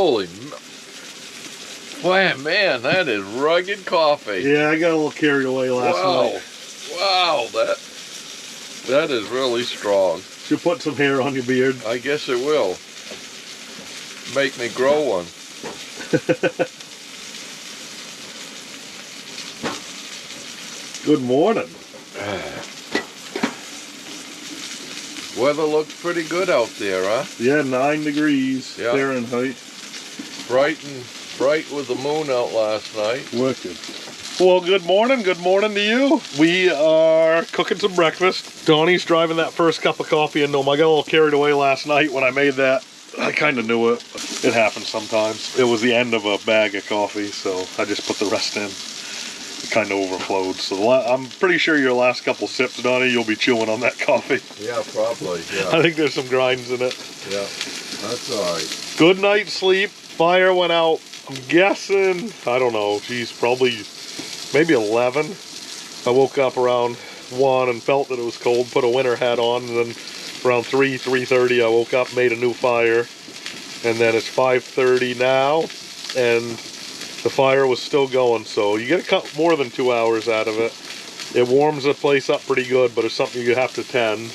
Holy man, that is rugged coffee. Yeah, I got a little carried away last night. Wow, that is really strong. Should put some hair on your beard. I guess it will. Make me grow one. Good morning. Weather looks pretty good out there, huh? Yeah, 9 degrees Yeah. Fahrenheit. Bright with the moon out last night. Wicked. Well, good morning to you. We are cooking some breakfast. Donnie's driving that first cup of coffee into him. I got a little carried away last night when I made that. I kind of knew it. It happens sometimes. It was the end of a bag of coffee, so I just put the rest in. It kind of overflowed. So I'm pretty sure your last couple sips, Donnie, you'll be chewing on that coffee. Yeah, probably, yeah. I think there's some grinds in it. Yeah, that's all right. Good night's sleep. Fire went out, I'm guessing, I don't know, geez, probably maybe 11. I woke up around 1 and felt that it was cold, put a winter hat on, and then around 3:30 I woke up, made a new fire, and then it's 5:30 now, and the fire was still going, so you get more than 2 hours out of it. It warms the place up pretty good, but it's something you have to tend.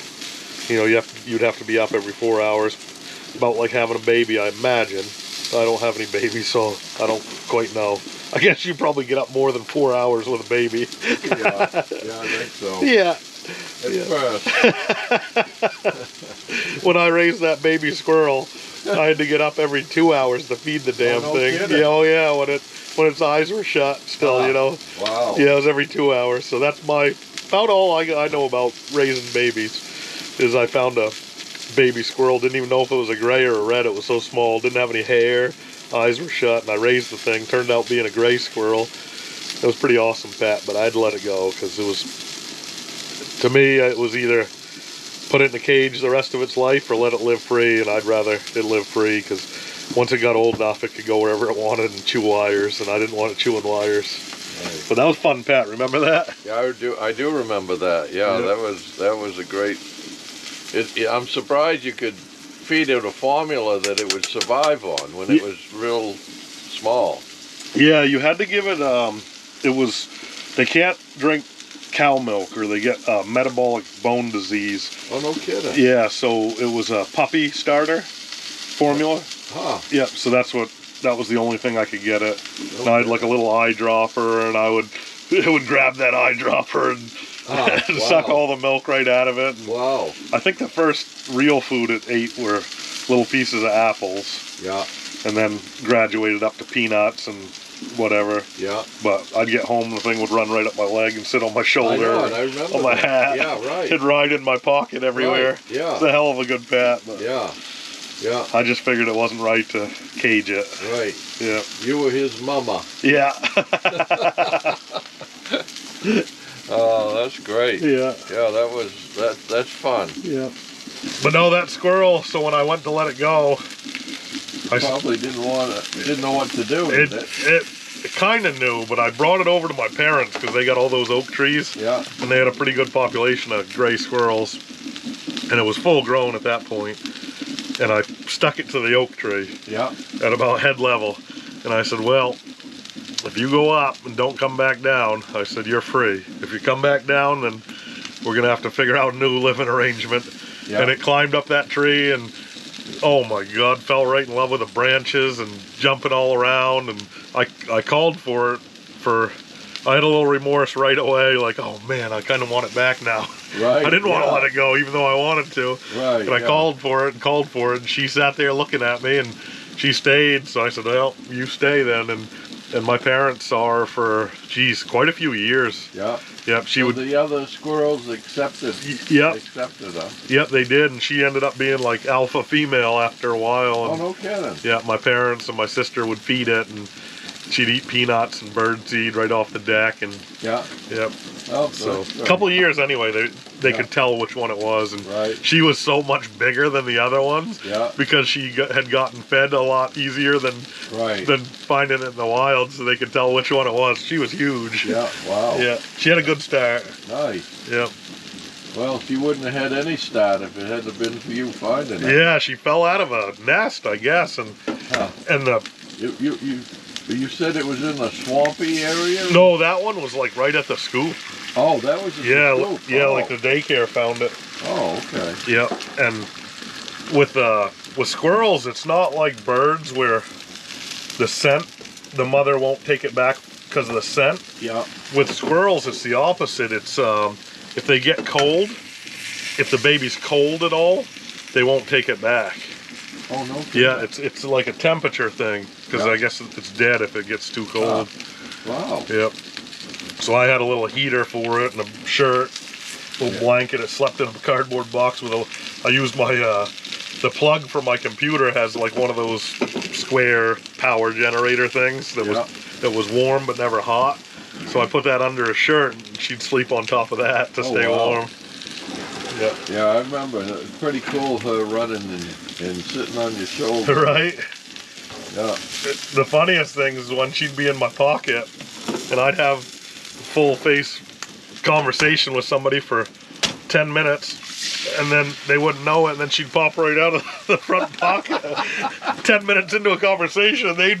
You know, you'd have to be up every 4 hours. About like having a baby, I imagine. I don't have any babies, so I don't quite know. I guess you probably get up more than 4 hours with a baby. Yeah, I think so. Yeah. At first. When I raised that baby squirrel, I had to get up every 2 hours to feed the damn thing. Kidding. Yeah, oh yeah, when its eyes were shut still, you know. Wow. Yeah, it was every 2 hours. So that's about all I know about raising babies, is I found a baby squirrel. Didn't even know if it was a gray or a red. It was so small, didn't have any hair, eyes were shut, and I raised the thing. Turned out being a gray squirrel. It was pretty awesome pet, but I had to let it go because it was, to me, it was either put it in a cage the rest of its life or let it live free, and I'd rather it live free because once it got old enough it could go wherever it wanted and chew wires, and I didn't want it chewing wires. Right. But that was fun, Pat. Remember that? Yeah, I do remember that. Yeah, yep. that was a great. I'm surprised you could feed it a formula that it would survive on when it was real small. Yeah, you had to give it. They can't drink cow milk or they get metabolic bone disease. Oh, no kidding. Yeah, so it was a puppy starter formula. Huh. Yep. So that was the only thing I could get it. Okay. And I had like a little eyedropper, and it would grab that eyedropper and suck all the milk right out of it. And wow. I think the first real food it ate were little pieces of apples. Yeah. And then graduated up to peanuts and whatever. Yeah. But I'd get home, the thing would run right up my leg and sit on my shoulder. I remember on my hat. Yeah, right. It'd ride in my pocket everywhere. Right. Yeah. It's a hell of a good pet. But yeah. Yeah. I just figured it wasn't right to cage it. Right. Yeah. You were his mama. Yeah. Oh, that's great. Yeah. Yeah, that's fun. Yeah. But no, that squirrel, so when I went to let it go, I probably didn't know what to do with it kind of knew, but I brought it over to my parents because they got all those oak trees. Yeah. And they had a pretty good population of gray squirrels. And it was full grown at that point. And I stuck it to the oak tree. Yeah. At about head level. And I said, well, if you go up and don't come back down, I said, you're free. If you come back down, then we're going to have to figure out a new living arrangement. Yeah. And it climbed up that tree and, oh my God, fell right in love with the branches and jumping all around. And I called for it I had a little remorse right away, like, oh man, I kind of want it back now. Right. I didn't want to let it go, even though I wanted to. Right. And I called for it, and she sat there looking at me, and she stayed. So I said, well, you stay then. And my parents saw her for, geez, quite a few years. Yeah. Yep. The other squirrels accepted. Yep. Accepted her. Yep, they did, and she ended up being like alpha female after a while. And, oh, no kidding. Yeah, my parents and my sister would feed it, and she'd eat peanuts and birdseed right off the deck, and yeah. Yep. Oh, so a couple of years anyway, they could tell which one it was, and right. She was so much bigger than the other ones, because she had gotten fed a lot easier than finding it in the wild, so they could tell which one it was. She was huge. Yeah. Wow. Yeah. She had a good start. Nice. Yep. Well, she wouldn't have had any start if it hadn't been for you finding it. Yeah, she fell out of a nest, I guess, and Huh. And the You said it was in a swampy area? no, that one was like right at the scoop. Oh, that was Yeah, the scoop. yeah, Oh. like the daycare found it. Oh, okay. Yep. And with squirrels, it's not like birds where the scent, the mother won't take it back because of the scent. Yeah. With squirrels, it's the opposite. It's if they get cold, if the baby's cold at all, they won't take it back. Oh no. Kidding. Yeah, it's like a temperature thing because Yeah. I guess it's dead if it gets too cold. Wow. Yep. So I had a little heater for it and a shirt, little blanket. It slept in a cardboard box with a. I used my the plug for my computer has like one of those square power generator things that was warm but never hot. So I put that under a shirt and she'd sleep on top of that to stay warm. Yeah. Yeah, I remember. It was pretty cool her running and sitting on your shoulder. Right. Yeah. The funniest thing is when she'd be in my pocket and I'd have full face conversation with somebody for 10 minutes and then they wouldn't know it and then she'd pop right out of the front pocket 10 minutes into a conversation they'd,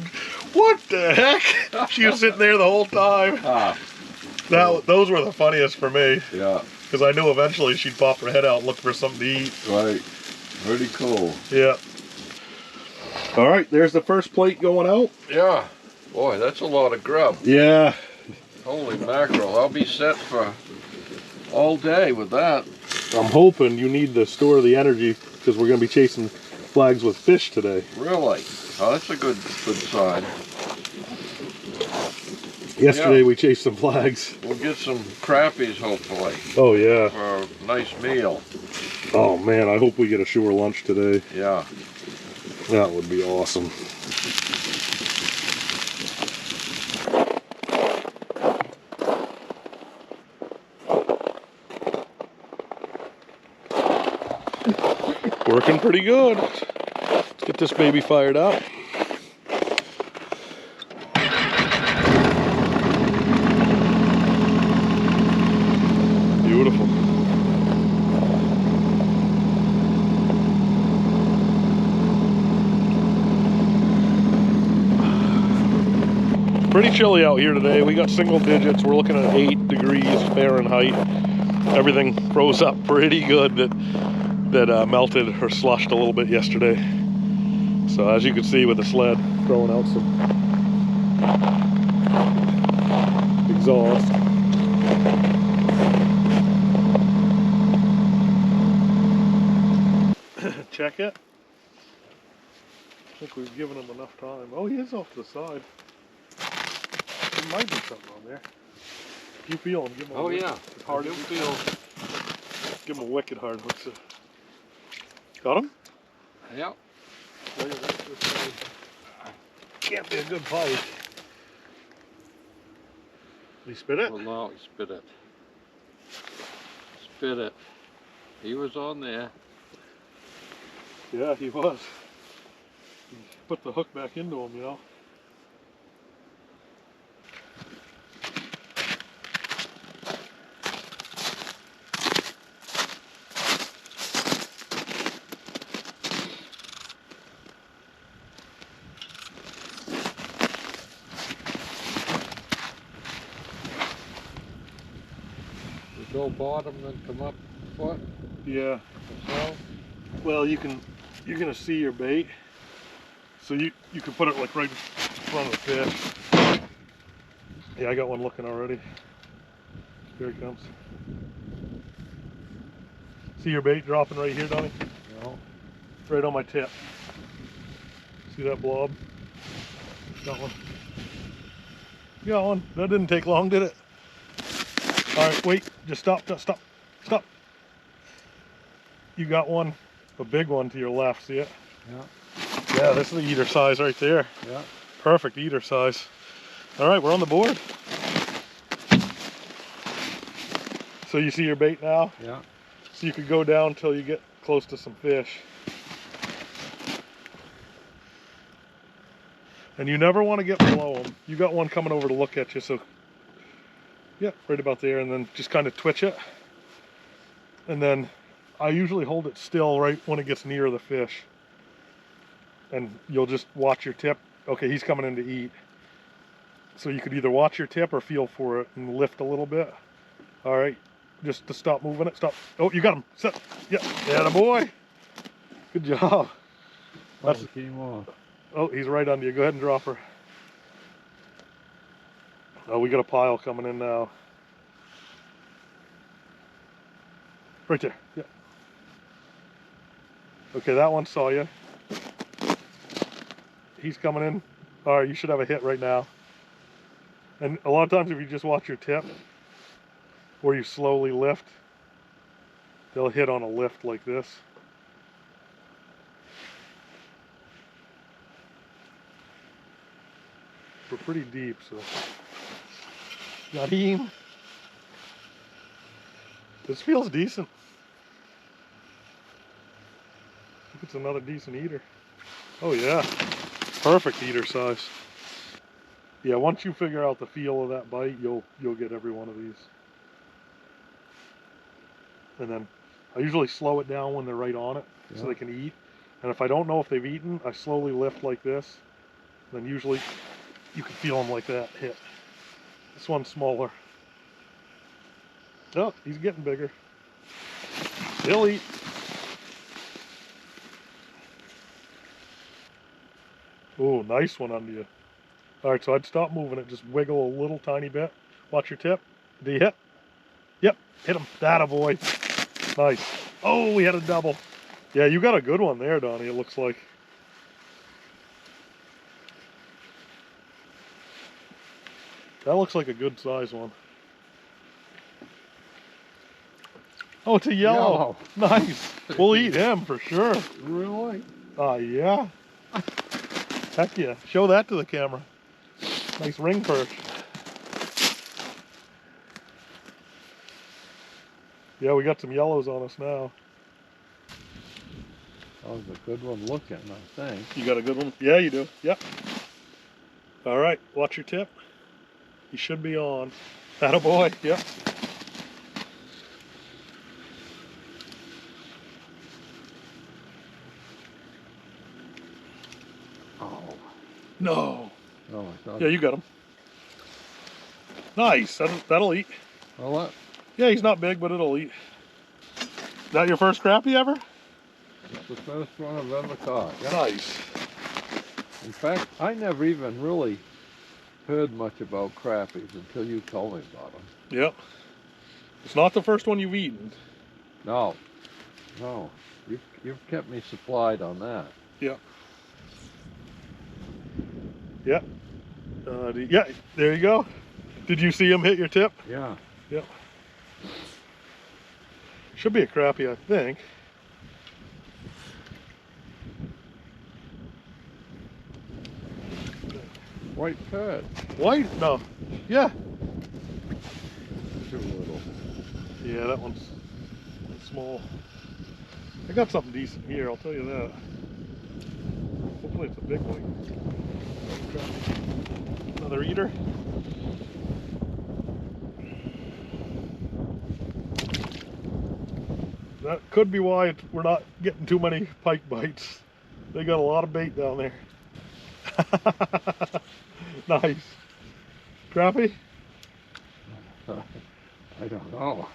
what the heck? She was sitting there the whole time. Those were the funniest for me. Yeah. Because I knew eventually she'd pop her head out and look for something to eat. Right. Pretty cool. Yeah. All right, there's the first plate going out. Yeah. Boy, that's a lot of grub. Yeah. Holy mackerel. I'll be set for all day with that. I'm hoping you need to store the energy because we're going to be chasing flags with fish today. Really? Oh, that's a good sign. Yesterday we chased some flags. We'll get some crappies, hopefully, Oh yeah. for a nice meal. Oh man, I hope we get a shore lunch today. Yeah. That would be awesome. Working pretty good. Let's get this baby fired up. Beautiful. Pretty chilly out here today. We got single digits. We're looking at 8 degrees Fahrenheit. Everything froze up pretty good that melted or slushed a little bit yesterday. So as you can see with the sled throwing out some exhaust. Check it. I think we've given him enough time. Oh, he is off to the side. There might be something on there. You feel him? Give him a hard feel. Give him a wicked hard hook. So. Got him? Yep. Can't be a good pike. Did he spit it? Well, no, he spit it. Spit it. He was on there. Yeah, he was. He put the hook back into him, you know. Go bottom, then come up foot. Yeah. So Well, you're gonna see your bait, so you can put it like right in front of the fish. Yeah, I got one looking already. Here he comes. See your bait dropping right here, Donnie? no. Right on my tip. See that blob? Got one. Got one. That didn't take long, did it? All right, wait. Just stop. Stop. Stop. You got one. A big one to your left. See it? Yeah. Yeah, this is the eater size right there. Yeah. Perfect eater size. All right, we're on the board. So you see your bait now? Yeah. So you could go down till you get close to some fish. And you never want to get below them. You got one coming over to look at you, so yeah, right about there, and then just kind of twitch it. And then I usually hold it still right when it gets near the fish. and you'll just watch your tip. Okay, he's coming in to eat. So you could either watch your tip or feel for it and lift a little bit. All right, just to stop moving it. Stop. Oh, you got him. Sit. Yeah, yeah, boy. Good job. That's, came off. oh, he's right under you. Go ahead and drop her. Oh, we got a pile coming in now. Right there. Yeah. Okay, that one saw you. He's coming in. All right, you should have a hit right now. And a lot of times if you just watch your tip, or you slowly lift, they'll hit on a lift like this. We're pretty deep, so. Got him. This feels decent. I think it's another decent eater. Oh yeah, perfect eater size. Yeah, once you figure out the feel of that bite, you'll get every one of these. And then I usually slow it down when they're right on it, so they can eat. And if I don't know if they've eaten, I slowly lift like this. Then usually you can feel them like that hit. This one's smaller. Oh, he's getting bigger. He'll eat. Oh, nice one under you. All right, so I'd stop moving it. Just wiggle a little tiny bit. Watch your tip. Do you hit? Yep, hit him. That a boy. Nice. Oh, we had a double. Yeah, you got a good one there, Donnie, it looks like. That looks like a good size one. Oh, it's a yellow. Nice. We'll eat him for sure. Really? Yeah. Heck yeah. Show that to the camera. Nice ring perch. Yeah, we got some yellows on us now. That was a good one looking, I think. You got a good one? Yeah, you do. Yep. All right, watch your tip. He should be on. Atta boy. Yep. Oh. No. Oh, I thought. Yeah, you got him. Nice. That'll eat. Well, that, Yeah, he's not big, but it'll eat. That your first crappie ever? it's the first one I've ever caught. Yeah. Nice. In fact, I never even really heard much about crappies until you told me about them. Yep. It's not the first one you've eaten. No. You've kept me supplied on that. Yep. Yep. Yeah, there you go. Did you see him hit your tip? Yeah. Yep. Should be a crappie, I think. White perch. White? No. Yeah. Too little. Yeah, that one's small. I got something decent here, I'll tell you that. Hopefully it's a big one. Another eater. That could be why we're not getting too many pike bites. They got a lot of bait down there. Nice. Crappie? I don't know.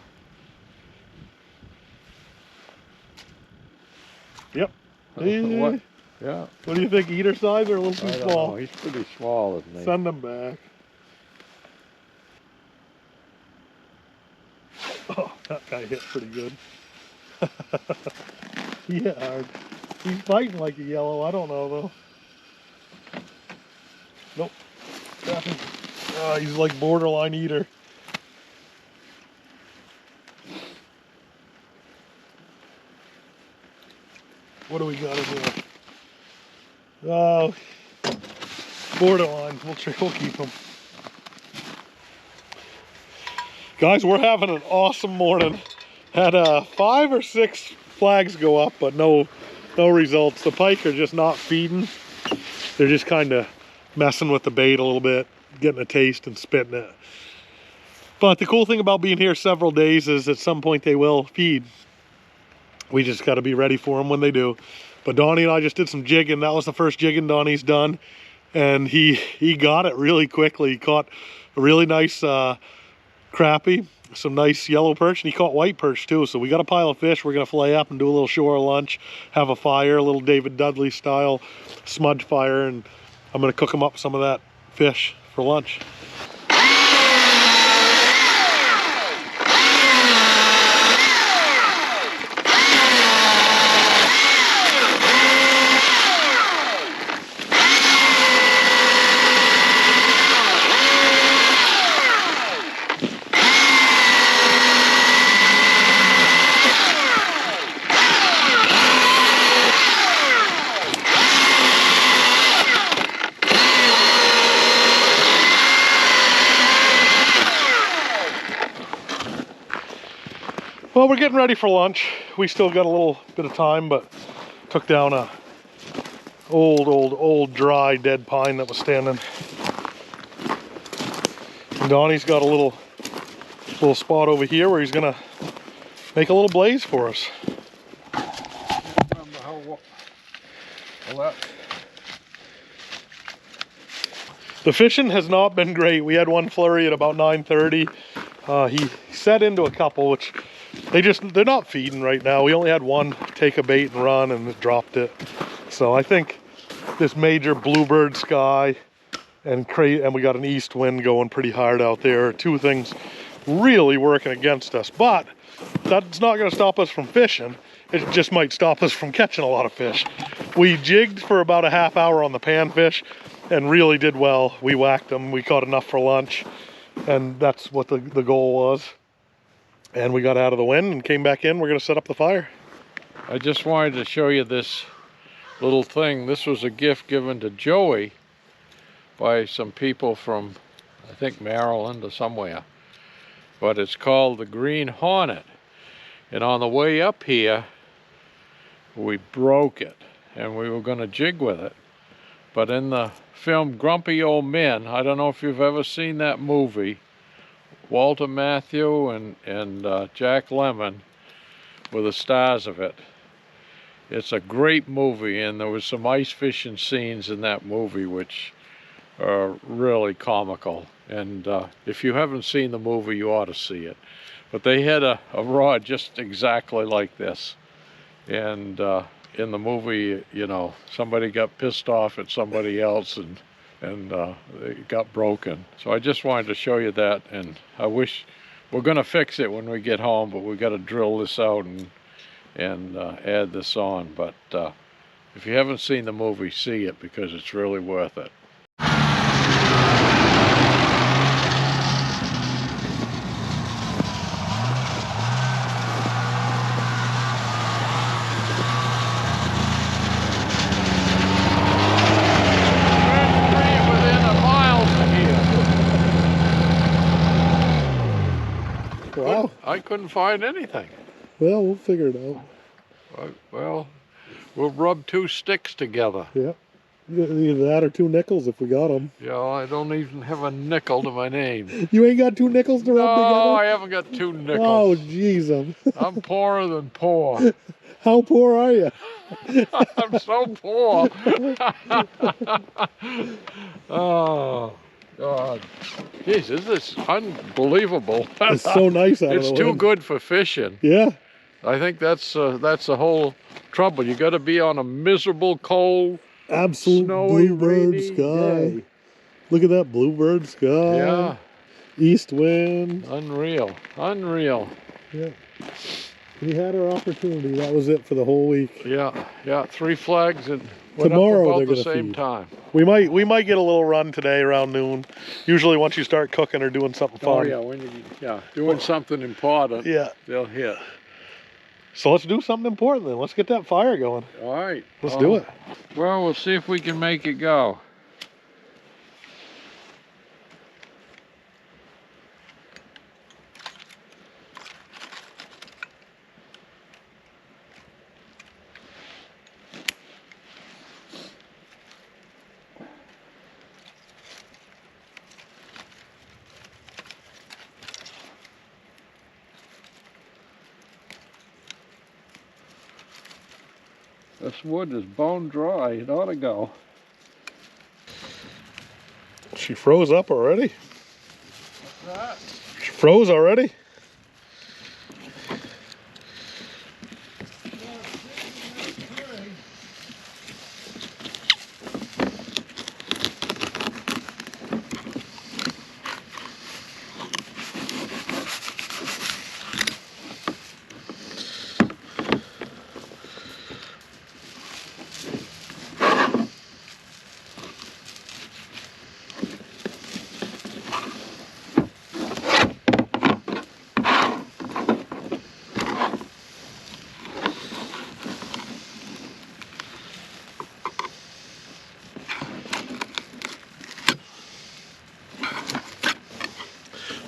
Yep. What? Yeah. What do you think, eater size or a little I too don't small? know. He's pretty small, isn't he? Send them back. Oh, that guy hit pretty good. He hit hard. He's biting like a yellow. I don't know though. Nope. Nothing. He's like borderline eater. What do we got in here? Oh, borderline. We'll keep him. Guys, we're having an awesome morning. Had 5 or 6 flags go up, but no results. The pike are just not feeding. They're just kind of messing with the bait a little bit, getting a taste and spitting it. But the cool thing about being here several days is at some point they will feed. We just got to be ready for them when they do. But Donnie and I just did some jigging. That was the first jigging Donnie's done. And he got it really quickly. He caught a really nice crappie, some nice yellow perch, and he caught white perch too. So we got a pile of fish we're gonna fillet up and do a little shore lunch, have a fire, a little David Dudley style smudge fire, and I'm gonna cook them up some of that fish for lunch. Well, we're getting ready for lunch. We still got a little bit of time, but took down a old dry dead pine that was standing. And Donnie's got a little spot over here where he's gonna make a little blaze for us. The fishing has not been great. We had one flurry at about 9:30. He set into a couple, which they're not feeding right now. We only had one take a bait and run and it dropped it. So I think this major bluebird sky and we got an east wind going pretty hard out there. Two things really working against us, but that's not going to stop us from fishing. It just might stop us from catching a lot of fish. We jigged for about a half hour on the panfish and really did well. We whacked them. We caught enough for lunch, and that's what the goal was. And we got out of the wind and came back in. We're going to set up the fire. I just wanted to show you this little thing. This was a gift given to Joey by some people from, I think, Maryland or somewhere. But it's called the Green Hornet. And on the way up here, we broke it and we were going to jig with it. But in the film Grumpy Old Men, I don't know if you've ever seen that movie, Walter Matthau and Jack Lemmon were the stars of it. It's a great movie, and there was some ice fishing scenes in that movie which are really comical. And if you haven't seen the movie, you ought to see it. But they had a rod just exactly like this. And in the movie, you know, somebody got pissed off at somebody else and it got broken. So I just wanted to show you that, and I wish we're going to fix it when we get home, but we got to drill this out and add this on. But if you haven't seen the movie, see it, because it's really worth it. Wow. I couldn't find anything. Well, we'll figure it out. Well, we'll rub two sticks together. Yeah. Either that or two nickels if we got them. Yeah, I don't even have a nickel to my name. You ain't got two nickels to rub together? No, I haven't got two nickels. Oh, jeez. I'm poorer than poor. How poor are you? I'm so poor. Oh, God. Jeez, this is unbelievable. It's so nice out of the It's too wind. good for fishing. Yeah. I think that's the whole trouble. You got to be on a miserable, cold, Absolute snowy, bluebird rainy sky. day. Look at that bluebird sky. Yeah, East wind. unreal, unreal. Yeah. We had our opportunity. That was it for the whole week. Yeah, yeah. 3 flags and went Tomorrow up they're about the gonna same feed. time. We might get a little run today around noon. Usually once you start cooking or doing something Oh fun. yeah, when you doing something important, Yeah. they'll hit. So let's do something important then. Let's get that fire going. All right, Let's do it. Well, we'll see if we can make it go. This wood is bone dry. It ought to go. She froze up already? What's that? She froze already?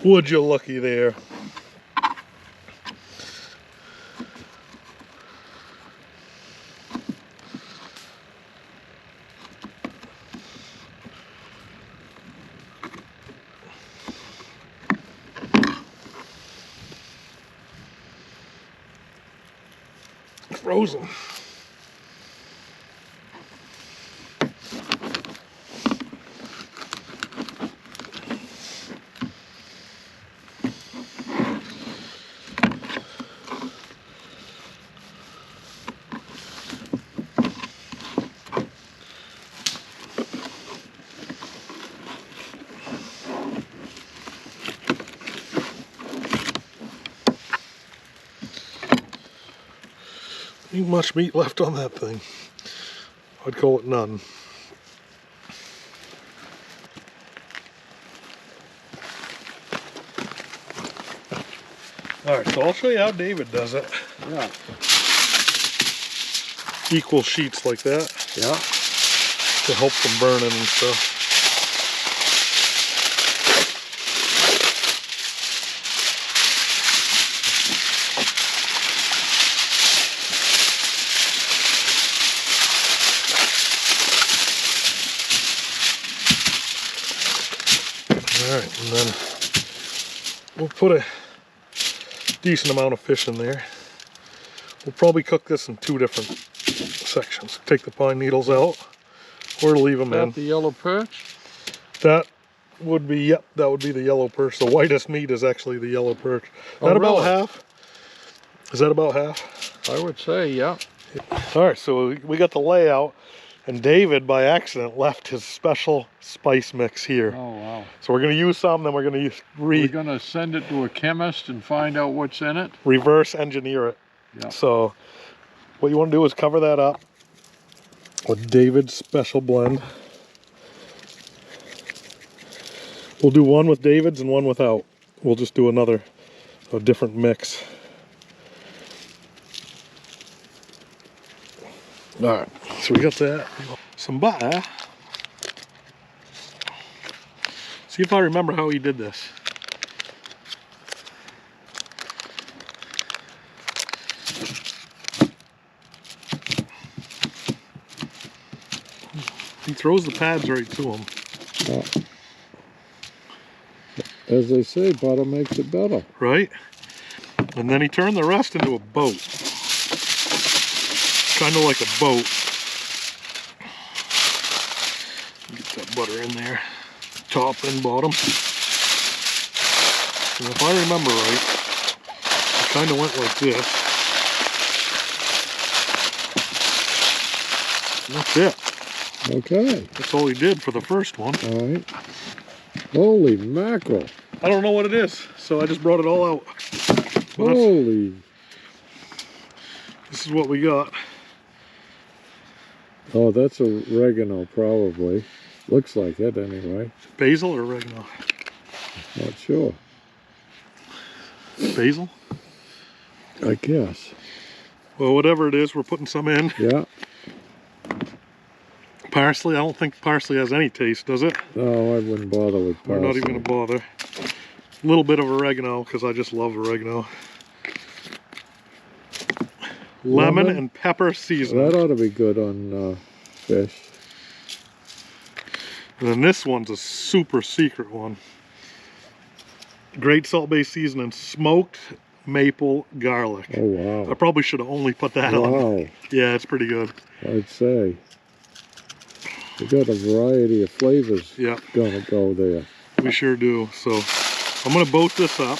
Would you looky there? Frozen. Ain't much meat left on that thing. I'd call it none. Alright, so I'll show you how David does it. Yeah. Equal sheets like that Yeah. to help from burning and stuff. Alright, and then we'll put a decent amount of fish in there. We'll probably cook this in 2 different sections. Take the pine needles out or leave them in. The yellow perch? That would be, yep, that would be the yellow perch. The whitest meat is actually the yellow perch. Oh, That about really? half? Is that about half? I would say, yeah. Alright, so we got the layout, and David, by accident, left his special spice mix here. Oh, wow. So we're going to use some, then we're going to We're going to send it to a chemist and find out what's in it. reverse engineer it. Yeah. So what you want to do is cover that up with David's special blend. We'll do one with David's and one without. We'll just do a different mix. Alright, so we got that. Some butter. See if I remember how he did this. He throws the pads right to him. Yeah. As they say, butter makes it better. Right? And then he turned the rest into a boat. Kind of like a boat. Get that butter in there. Top and bottom. And if I remember right, it kind of went like this. And that's it. Okay. That's all he did for the first one. All right. Holy mackerel. I don't know what it is, so I just brought it all out. But Holy. this is what we got. Oh, that's oregano, probably. Looks like it, anyway. Basil or oregano? Not sure. Basil? I guess. Well, whatever it is, we're putting some in. Yeah. Parsley, I don't think parsley has any taste, does it? No, I wouldn't bother with parsley. We're not even going to bother. A little bit of oregano, because I just love oregano. Lemon and pepper seasoning. That ought to be good on fish. And then this one's a super secret one. Great salt-based seasoning, smoked maple garlic. Oh, wow. I probably should have only put that on. Wow, Yeah, it's pretty good. I'd say. We got a variety of flavors Yeah, gonna go there. we sure do. So I'm gonna boat this up.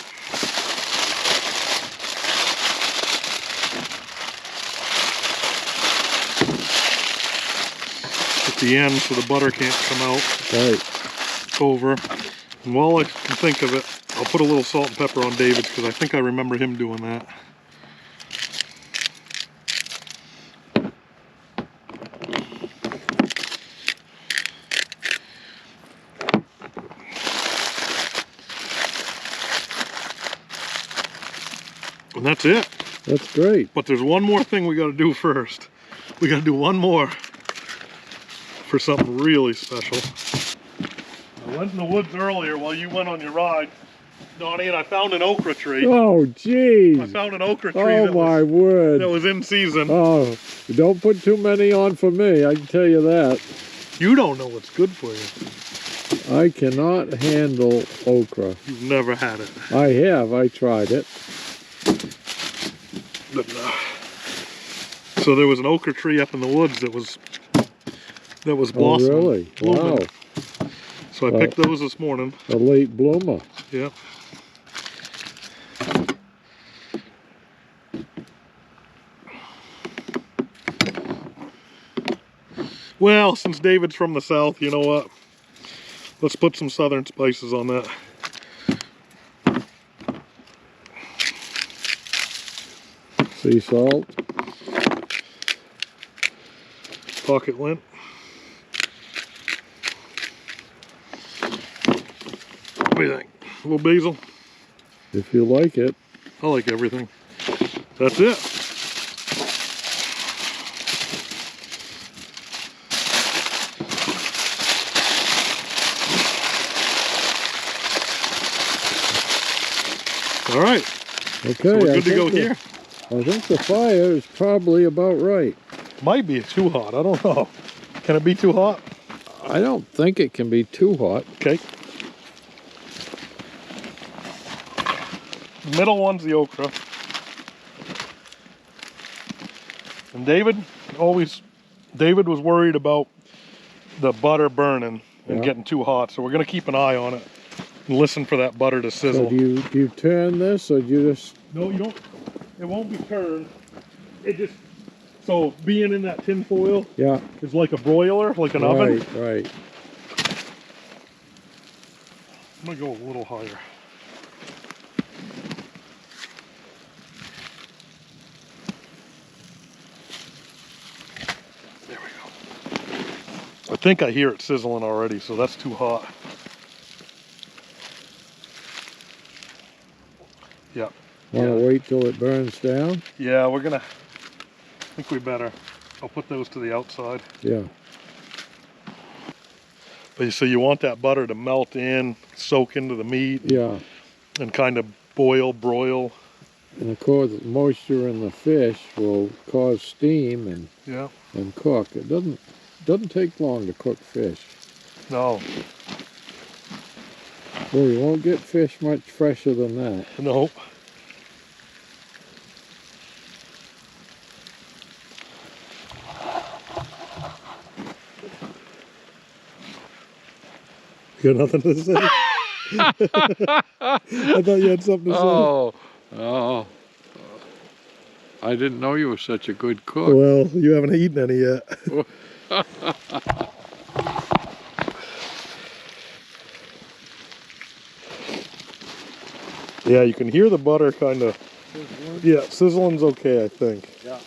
At the end so the butter can't come out Right. over. And while I can think of it, I'll put a little salt and pepper on David's because I think I remember him doing that. And that's it. That's great. But there's one more thing we got to do first. We got to do one more for something really special. I went in the woods earlier while you went on your ride, Donnie, and I found an okra tree. Oh, I jeez. found an okra tree Oh, my word. that was in season. Oh, don't put too many on for me, I can tell you that. You don't know what's good for you. I cannot handle okra. You've never had it. I have, I tried it. But, so there was an okra tree up in the woods that was blossoming. Oh, really? blooming. Wow. So I picked those this morning. A late bloomer. Yeah. Well, since David's from the south, you know what? Let's put some southern spices on that. Sea salt. Pocket lint. What do you think? A little basil? If you like it. I like everything. That's it. All right. Okay. So we're good to go here. I think the fire is probably about right. Might be too hot. I don't know. Can it be too hot? I don't think it can be too hot. Okay. Middle one's the okra. And David was worried about the butter burning and Yeah. getting too hot. So we're gonna keep an eye on it and listen for that butter to So sizzle. do you turn this or do you just... No, you don't. It won't be turned. It just, so being in that tin foil Yeah. is like a broiler, like an oven. Right. I'm gonna go a little higher. There we go. I think I hear it sizzling already, so that's too hot. Yeah. Want to wait till it burns down? Yeah, I think we better. I'll put those to the outside. Yeah. But so you want that butter to melt in, soak into the meat, Yeah. and kind of broil. And of course, moisture in the fish will cause steam Yeah. and cook. It doesn't take long to cook fish. No. Well, you won't get fish much fresher than that. No. You got nothing to say? I thought you had something to say. Oh. I didn't know you were such a good cook. Well, you haven't eaten any yet. Yeah, you can hear the butter kind of. Yeah, sizzling's okay, I think. Yeah.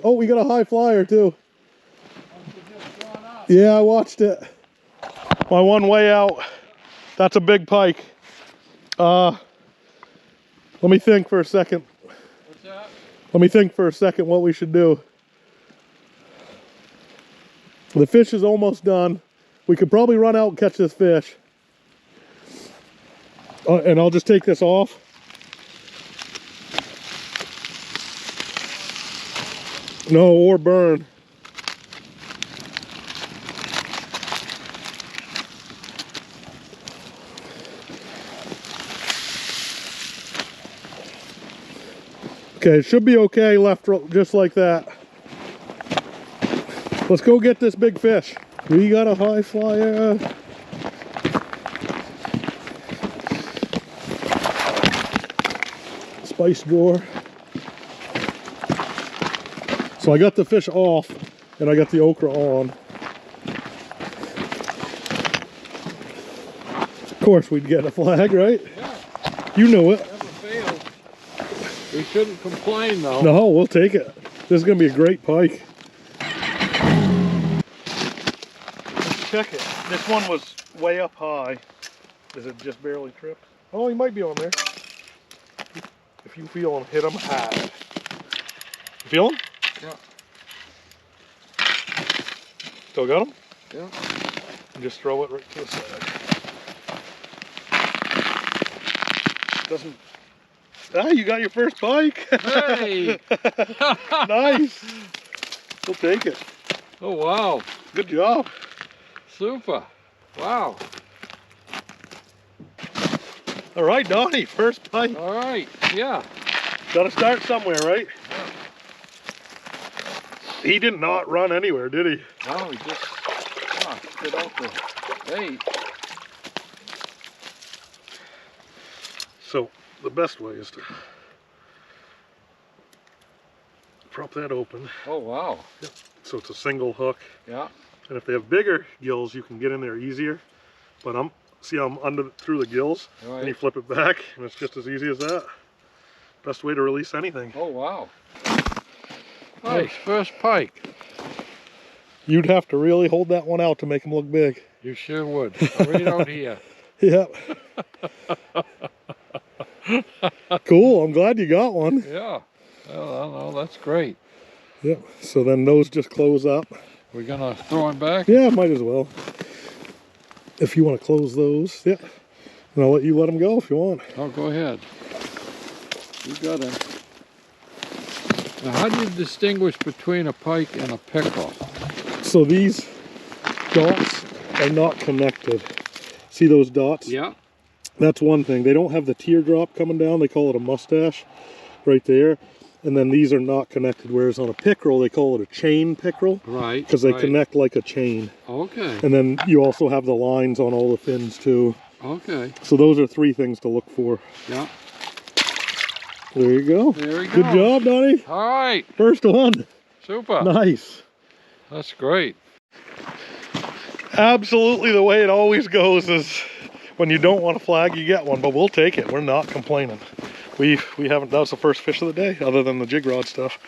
Oh, we got a high flyer too. Yeah, I watched it. My one way out. That's a big pike. Let me think for a second. What's that? Let me think for a second what we should do. The fish is almost done. We could probably run out and catch this fish. And I'll just take this off. No, or burn. Okay, it should be okay left just like that. Let's go get this big fish. We got a high flyer. Spice drawer. So I got the fish off and I got the okra on. Of course we'd get a flag, right? Yeah. You know it. Never fails. We shouldn't complain though. No, we'll take it. This is gonna be a great pike. Let's check it. This one was way up high. Is it just barely tripped? Oh, he might be on there. If you feel him, hit him hard. You feel him? Yeah. Still got him? Yeah. And just throw it right to the side. Doesn't. Ah, you got your first pike. Hey! Nice. We'll take it. Oh wow. Good job. Super. Wow. All right, Donnie, first pike. All right. Yeah. Got to start somewhere, right? He did not run anywhere, did he? No, he just spit out the bait. So the best way is to prop that open. Oh wow. Yep. So it's a single hook. Yeah. And if they have bigger gills, you can get in there easier. But I'm under through the gills, Right. and you flip it back, and it's just as easy as that. Best way to release anything. Oh wow. Nice, first pike. You'd have to really hold that one out to make them look big. You sure would. Right out here. Yep. Cool, I'm glad you got one. Yeah. Well, no, that's great. Yep, so then those just close up. We're gonna throw him back? Yeah, might as well. If you want to close those, yeah. And I'll let them go if you want. Oh, go ahead. You got him. Now, how do you distinguish between a pike and a pickerel? So these dots are not connected. See those dots? Yeah. That's one thing. They don't have the teardrop coming down. They call it a mustache right there. And then these are not connected. Whereas on a pickerel, they call it a chain pickerel. Right. Because they right. connect like a chain. Okay. And then you also have the lines on all the fins too. Okay. So those are 3 things to look for. Yeah. There you go. There we go. Good job, Donnie. All right. First one. Super. Nice. That's great. Absolutely the way it always goes is when you don't want a flag, you get one, but we'll take it. We're not complaining. We haven't, that was the first fish of the day other than the jig rod stuff.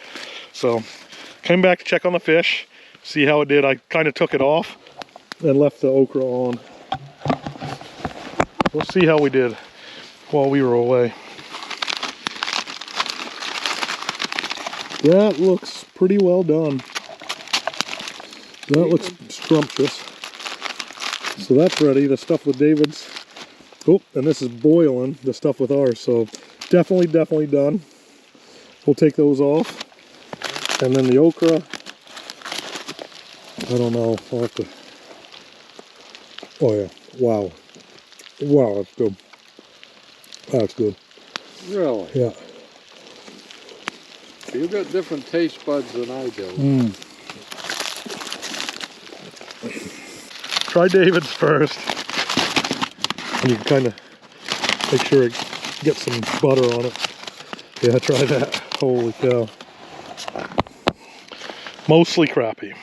So came back to check on the fish, see how it did. I kind of took it off and left the okra on. We'll see how we did while we were away. That looks pretty well done. That looks scrumptious. So that's ready, the stuff with David's. Oh, and this is boiling, the stuff with ours. So definitely done. We'll take those off. And then the okra, I don't know, I'll have to, oh yeah, wow. Wow, that's good. That's good. Really? Yeah. You got different taste buds than I do. Try David's first. And you can kind of make sure it gets some butter on it. Yeah, try that. Holy cow. Mostly crappie.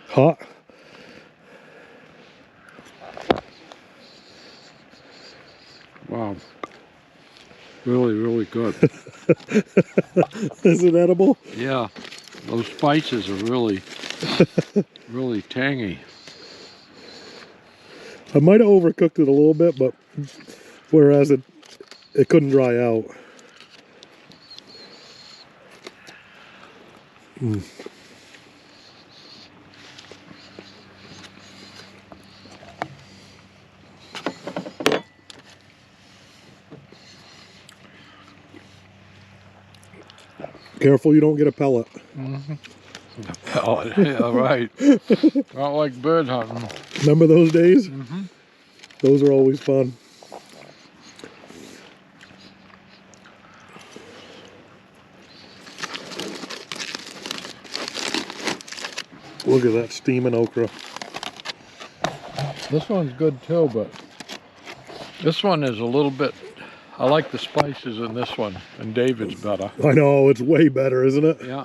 Hot. Wow. Really good. Is it edible? Yeah, those spices are really, really tangy. I might have overcooked it a little bit, but whereas it couldn't dry out. Careful you don't get a pellet. Oh, yeah, right. Not like bird hunting. Remember those days? Those are always fun. Look at that steaming okra. This one's good too, but this one is a little bit, I like the spices in this one, and David's better. I know, it's way better, isn't it? Yeah.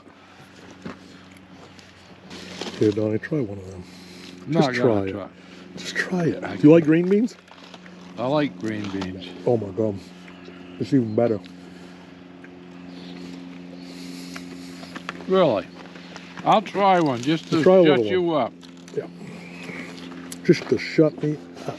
Here, Donnie, try one of them. Not Just gonna try it. Just try it. Do you like green beans? I like green beans. Oh my God. It's even better. Really? I'll try one just to Try a shut little you up. Yeah. Just to shut me up.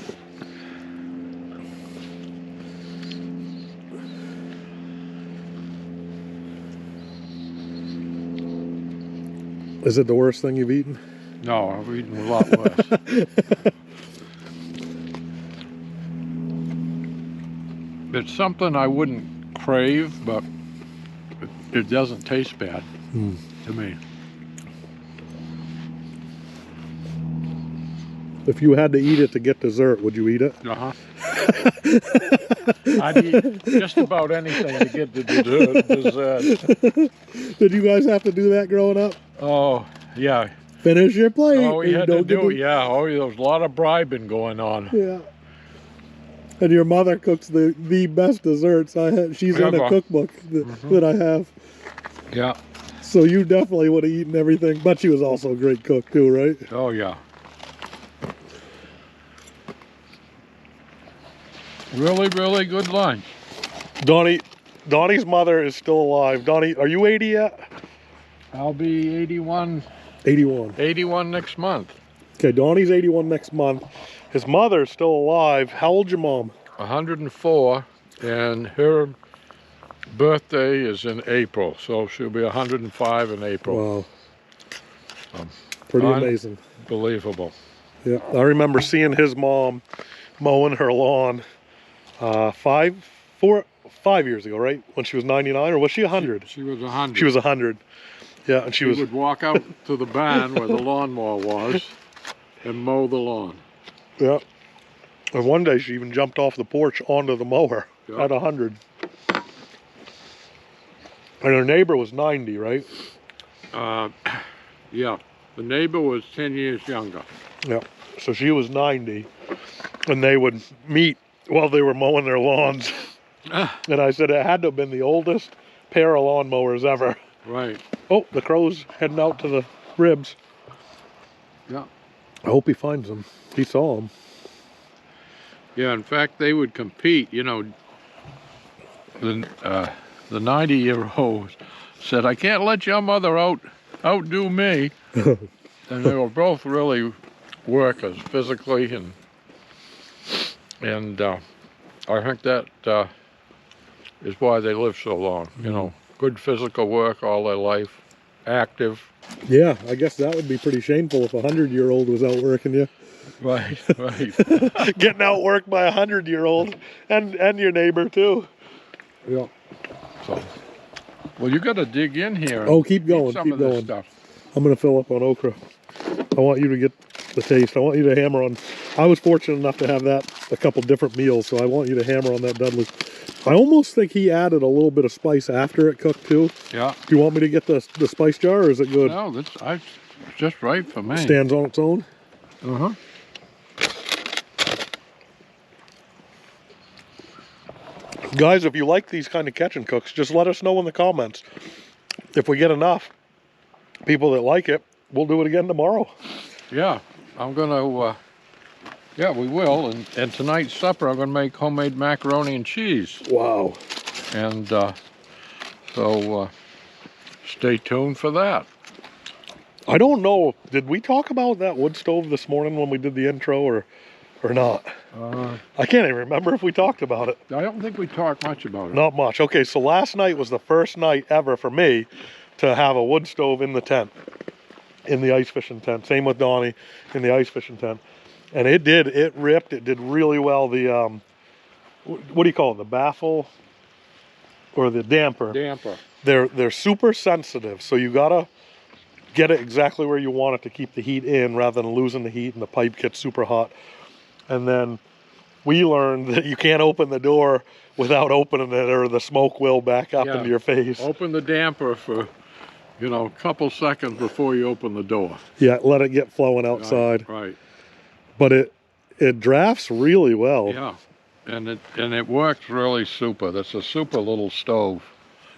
Is it the worst thing you've eaten? No, I've eaten a lot worse. It's something I wouldn't crave, but it doesn't taste bad to me. If you had to eat it to get dessert, would you eat it? Uh-huh. I'd eat just about anything to get the dessert. Did you guys have to do that growing up? Oh, yeah. Finish your plate. Oh, we and had to don't get do it, yeah. Oh, there was a lot of bribing going on. Yeah. And your mother cooks the best desserts. She's in a Ever. cookbook that I have. Yeah. So you definitely would have eaten everything. But she was also a great cook too, right? Oh, yeah. Really, really good lunch. Donnie's mother is still alive. Donnie, are you 80 yet? I'll be 81. 81. 81 next month. Okay, Donnie's 81 next month. His mother's still alive. How old's your mom? 104, and her birthday is in April, so she'll be 105 in April. Wow. Pretty amazing. Unbelievable. Yeah, I remember seeing his mom mowing her lawn 5 years ago, right? When she was 99, or was she 100? She was 100. She was 100. Yeah, and she was. would walk out to the barn where the lawnmower was and mow the lawn. Yeah. And one day she even jumped off the porch onto the mower at 100. And her neighbor was 90, right? Yeah. The neighbor was 10 years younger. Yeah. So she was 90, and they would meet while they were mowing their lawns. And I said it had to have been the oldest pair of lawnmowers ever. Right. Oh, the crow's heading out to the ribs. Yeah. I hope he finds them. He saw them. Yeah, in fact, they would compete, you know. The 90-year-old said, "I can't let your mother outdo me." And they were both really workers physically, and I think that is why they live so long. You know, good physical work all their life, active. Yeah, I guess that would be pretty shameful if a 100-year-old was out working you. Right, right. Getting outworked by a 100-year-old and your neighbor too. Yeah. So, well, you got to dig in here. And Oh, keep going, eat some keep of this going. stuff. I'm gonna fill up on okra. I want you to get the taste. I want you to hammer on. I was fortunate enough to have that a couple different meals, so I want you to hammer on that Dudley. I almost think he added a little bit of spice after it cooked too. Yeah. Do you want me to get the spice jar, or is it good? No, it's just right for me. Stands on its own. Uh-huh. Guys, if you like these kind of catch and cooks, just let us know in the comments. If we get enough people that like it, we'll do it again tomorrow. Yeah, I'm gonna. Yeah, we will. And tonight's supper, I'm gonna make homemade macaroni and cheese. Wow. And so stay tuned for that. I don't know. Did we talk about that wood stove this morning when we did the intro or not? I can't even remember if we talked about it. I don't think we talked much about it. Not much. Okay, so last night was the first night ever for me to have a wood stove in the tent, in the ice fishing tent. Same with Donnie in the ice fishing tent. And it ripped. It did really well. The, what do you call it? The baffle or the damper? Damper. They're super sensitive. So you gotta get it exactly where you want it to keep the heat in rather than losing the heat and the pipe gets super hot. And then we learned that you can't open the door without opening it or the smoke will back up into your face. Open the damper for, you know, a couple seconds before you open the door. Yeah, let it get flowing outside. Right. But it drafts really well. Yeah. And it works really super. That's a super little stove.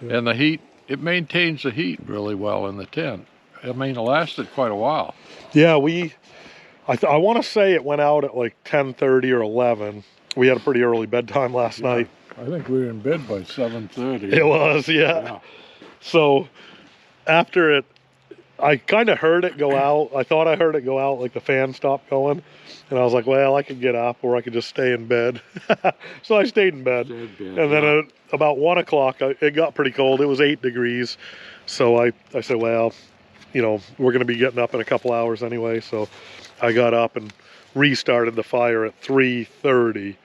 Yeah. And the heat, it maintains the heat really well in the tent. I mean, it lasted quite a while. Yeah, I want to say it went out at like 10:30 or 11. We had a pretty early bedtime last night. I think we were in bed by 7:30. It was, yeah. So after it, I kind of heard it go out. I thought I heard it go out, like the fan stopped going. And I was like, well, I could get up or I could just stay in bed. So I stayed in bed. And then at about 1 o'clock, it got pretty cold. It was 8 degrees. So I said, well, you know, we're going to be getting up in a couple hours anyway. So I got up and restarted the fire at 3:30.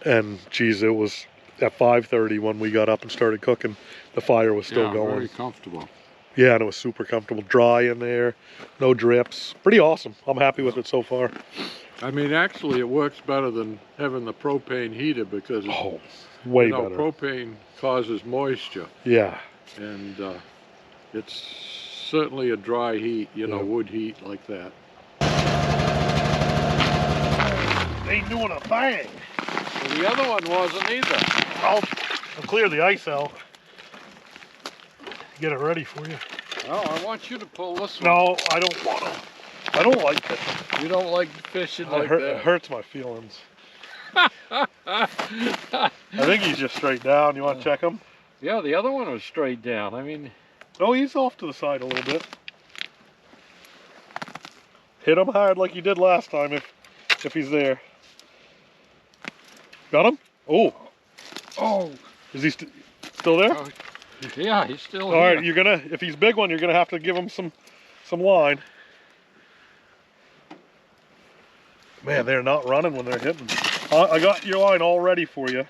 And geez, it was at 5:30 when we got up and started cooking. The fire was still going. Very comfortable. Yeah, and it was super comfortable. Dry in there, no drips. Pretty awesome. I'm happy with it so far. I mean, actually, it works better than having the propane heater because way better. Propane causes moisture. Yeah. And it's certainly a dry heat, you know, wood heat like that. Ain't doing a thing. Well, the other one wasn't either. I'll clear the ice out. Get it ready for you. Oh, I want you to pull this one. No, I don't want to. I don't like it. You don't like fishing like that? It hurts my feelings. I think he's just straight down. You want to check him? Yeah, the other one was straight down. I mean... Oh, he's off to the side a little bit. Hit him hard like you did last time if he's there. Got him? Oh. Oh. Is he still there? Yeah, he's still here. All right, you're gonna, if he's big one, you're gonna have to give him some line. Man, they're not running when they're hitting. I got your line all ready for you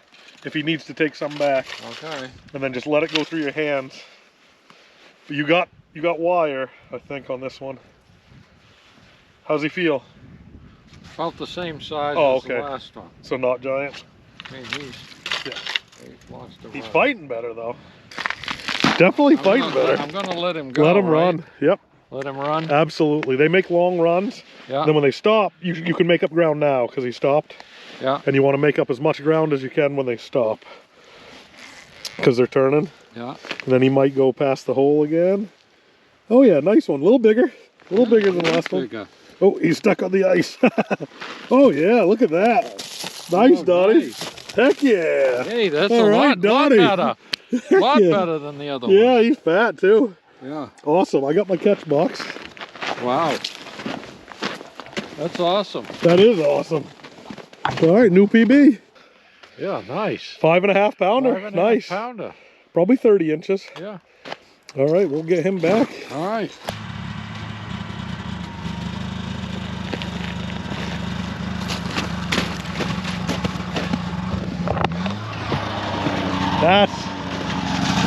if he needs to take some back. Okay. And then just let it go through your hands. But you got wire, I think, on this one. How's he feel? About the same size as the last one. So not giant? I mean, he's fighting better, though. Definitely fighting better. I'm going to let him go. Let him run. Yep. Let him run. Absolutely. They make long runs. Yeah. Then when they stop, you can make up ground now because he stopped. Yeah. And you want to make up as much ground as you can when they stop. Because they're turning. Yeah. And then he might go past the hole again. Oh yeah, nice one. A little bigger. A little bigger than the last one. Oh, he's stuck on the ice. Oh yeah, look at that. Nice, Donnie. Heck yeah. Hey, that's a lot better. A lot better than the other one. Yeah, he's fat too. Yeah. Awesome. I got my catch box. Wow. That's awesome. That is awesome. All right, new PB. Yeah, nice. 5.5 pounder. 5.5 nice. pounder. Probably 30 inches. Yeah. All right, we'll get him back. All right.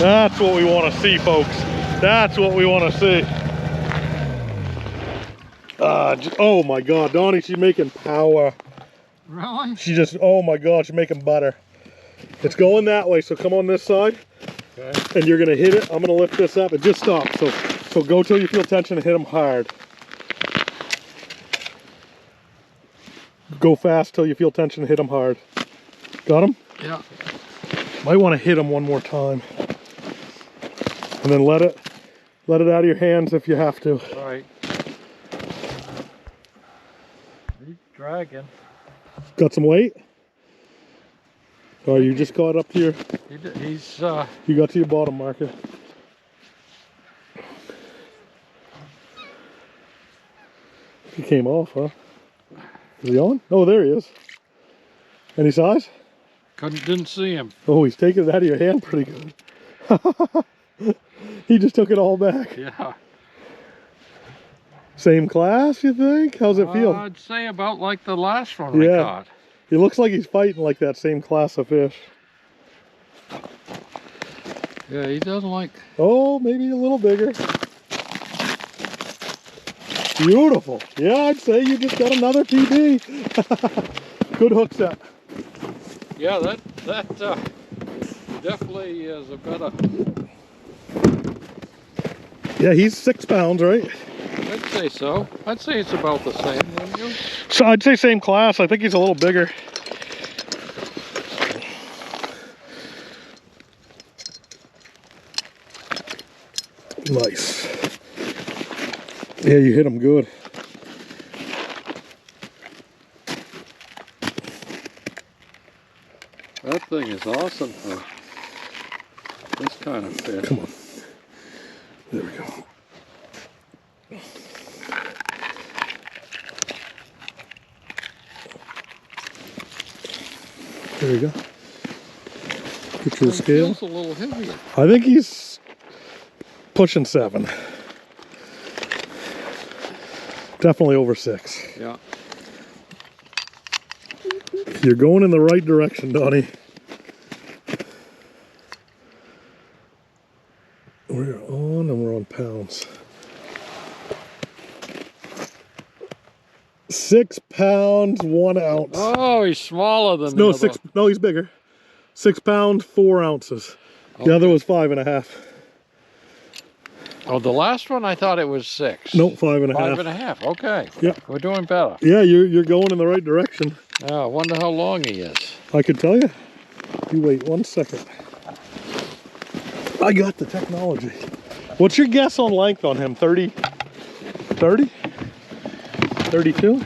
That's what we want to see, folks. That's what we want to see. Oh my God, Donnie, she's making power. Really? She just, oh my God, she's making butter. It's going that way, so come on this side. Okay. And you're gonna hit it. I'm gonna lift this up. It just stopped. So go till you feel tension and hit them hard. Go fast till you feel tension and hit them hard. Got him? Yeah. Might want to hit them one more time. And then let it out of your hands if you have to. All right. He's dragging. Got some weight? Oh, you just caught up to your... He's, You got to your bottom marker. He came off, huh? Is he on? Oh, there he is. Any size? didn't see him. Oh, he's taking it out of your hand pretty good. He just took it all back. Yeah. Same class, you think? How's it feel? I'd say about like the last one we Yeah. caught. He looks like he's fighting like that same class of fish. Yeah, he doesn't like... Oh, maybe a little bigger. Beautiful. Yeah, I'd say you just got another PB. Good hook set. Yeah, that definitely is a better... Yeah, he's 6 pounds, right? I'd say so. I'd say it's about the same, wouldn't you? So I'd say same class. I think he's a little bigger. Nice. Yeah, you hit him good. That thing is awesome for this kind of fish. Come on. There we go. There you go. Get your It scale. feels a little heavier. I think he's pushing 7. Definitely over 6. Yeah. You're going in the right direction, Donnie. We're on and we're on pounds. 6 pounds, 1 ounce. Oh, he's smaller than No, the other. 6. No, he's bigger. 6 pounds, 4 ounces. The other was 5.5. Oh, the last one I thought it was 6. Nope, 5.5. 5.5. Okay. Yeah. We're doing better. Yeah, you're going in the right direction. Yeah, I wonder how long he is. I could tell you. You wait 1 second. I got the technology. What's your guess on length on him? 30? 30? 32?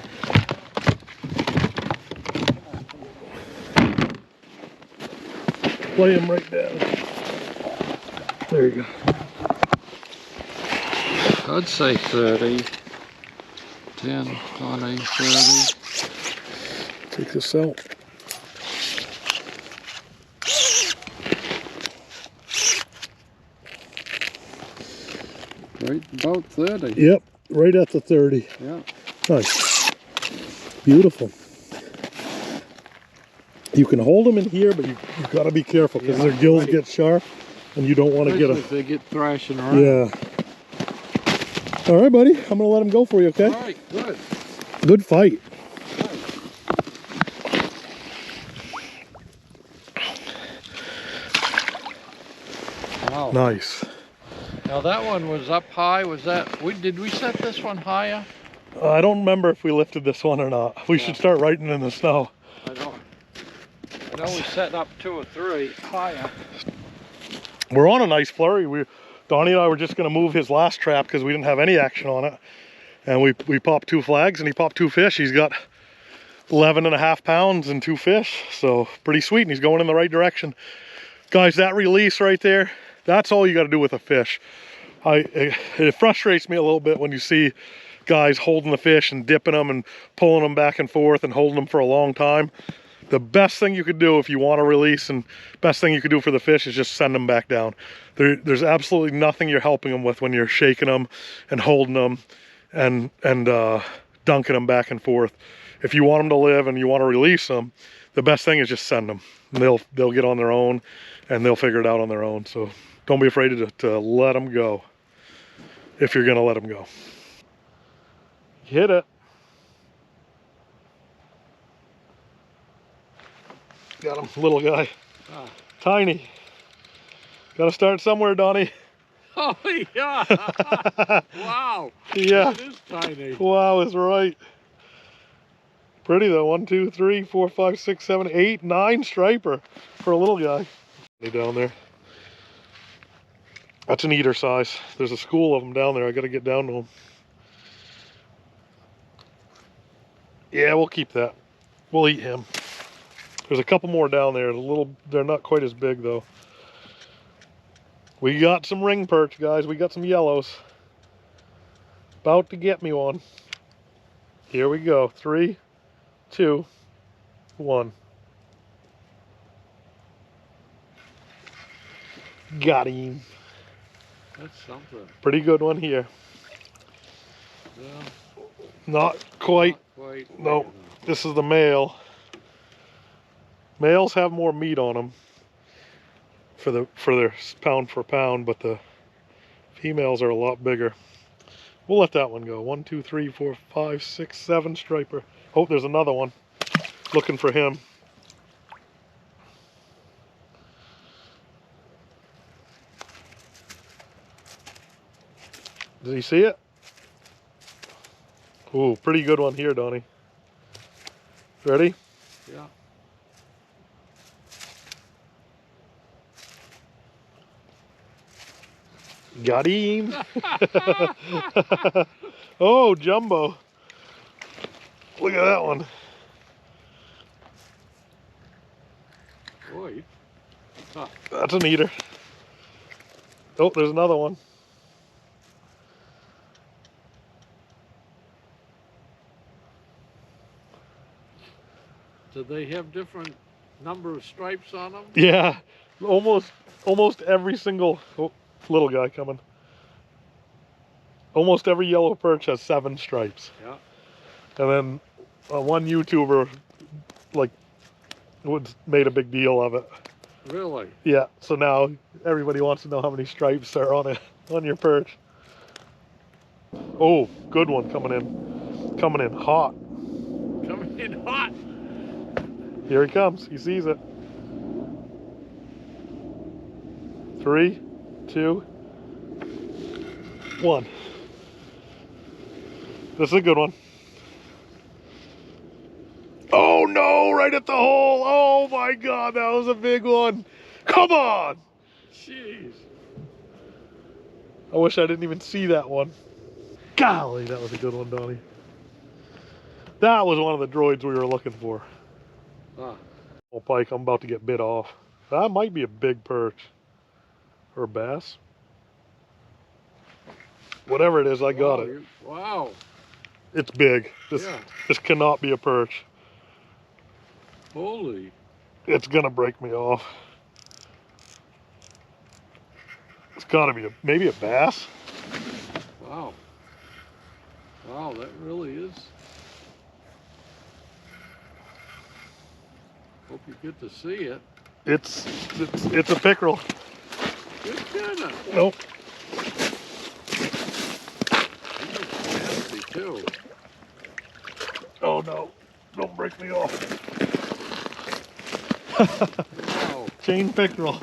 Lay him right down. There you go. I'd say 30. 10, 20, 30. Take this out. Right about 30. Yep, right at the 30. Yeah. Nice. Beautiful. You can hold them in here, but you've got to be careful because their gills get sharp and you don't want to get Especially a... if they get thrashing around. Yeah. All right, buddy. I'm going to let him go for you, okay? All right, good. Good fight. Wow. Nice. Now that one was up high. Was that? Did we set this one higher? I don't remember if we lifted this one or not. We should start writing in the snow. I know we set up 2 or 3 higher. We're on a nice flurry. Donnie and I were just going to move his last trap because we didn't have any action on it. And we popped 2 flags and he popped 2 fish. He's got 11.5 pounds and 2 fish. So pretty sweet, and he's going in the right direction. Guys, that release right there, that's all you got to do with a fish. It frustrates me a little bit when you see guys holding the fish and dipping them and pulling them back and forth and holding them for a long time. The best thing you could do if you want to release, and best thing you could do for the fish, is just send them back down. There's absolutely nothing you're helping them with when you're shaking them and holding them and dunking them back and forth. If you want them to live and you want to release them, the best thing is just send them. They'll get on their own and they'll figure it out on their own. So don't be afraid to let them go if you're gonna let them go. Hit it. Got him, little guy. Ah. Tiny. Gotta start somewhere, Donnie. Oh yeah! Wow. Yeah. It is tiny. Wow is right. Pretty though. 1, 2, 3, 4, 5, 6, 7, 8, 9 striper for a little guy. Down there. That's an eater size. There's a school of them down there. I gotta get down to them. Yeah, we'll keep that. We'll eat him. There's a couple more down there. They're not quite as big though. We got some ring perch, guys. We got some yellows. About to get me one. Here we go. 3, 2, 1. Got him. That's something. Pretty good one here. Yeah, Not quite. not quite. No, this is the male. Males have more meat on them for their pound for pound, but the females are a lot bigger. We'll let that one go. 1, 2, 3, 4, 5, 6, 7 striper. Oh, there's another one. Looking for him. Did he see it? Ooh, pretty good one here, Donnie. Ready? Yeah. Got him. Oh, jumbo. Look at that one. Boy. Huh. That's an eater. Oh, there's another one. Do they have different number of stripes on them? Yeah, almost every single little guy coming. Almost every yellow perch has 7 stripes. Yeah. And then one YouTuber made a big deal of it. Really? Yeah, so now everybody wants to know how many stripes are on your perch. Oh, good one coming in hot. Coming in hot. Here he comes. He sees it. 3, 2, 1. This is a good one. Oh no, right at the hole. Oh my God, that was a big one. Come on. Jeez. I wish I didn't even see that one. Golly, that was a good one, Donnie. That was one of the droids we were looking for. Huh. Oh, pike, I'm about to get bit off. That might be a big perch. Or a bass. Whatever it is, I got Wow, it. Wow. It's big. Yeah. This cannot be a perch. Holy. It's gonna break me off. It's gotta be maybe a bass. Wow. Wow, that really is. Hope you get to see it. It's a pickerel. Good kinda. Nope. He looks nasty too. Oh no. Don't break me off. Wow. Chain pickerel.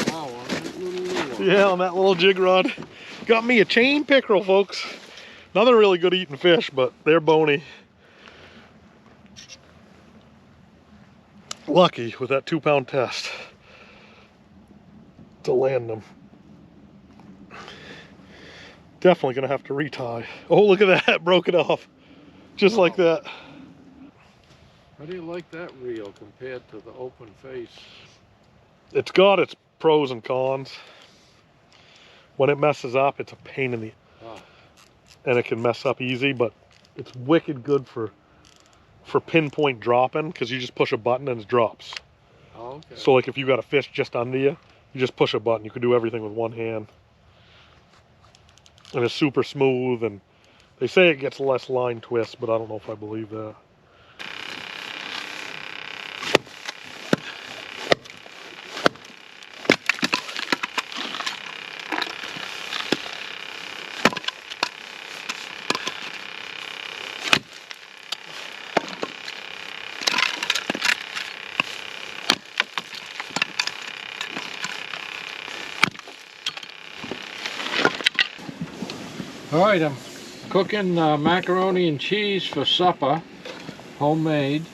Wow, on that little one. Yeah, on that little jig rod. Got me a chain pickerel, folks. Another really good eating fish, but they're bony. Lucky with that 2-pound test to land them. Definitely gonna have to retie. Oh, look at that, broke it off. Just like that. How do you like that reel compared to the open face? It's got its pros and cons. When it messes up, it's a pain in the... Ah. And it can mess up easy, but it's wicked good for pinpoint dropping, because you just push a button and it drops. Oh, okay. So like if you got a fish just under you, you just push a button. You can do everything with one hand. And it's super smooth, and they say it gets less line twist, but I don't know if I believe that. All right, I'm cooking macaroni and cheese for supper, homemade.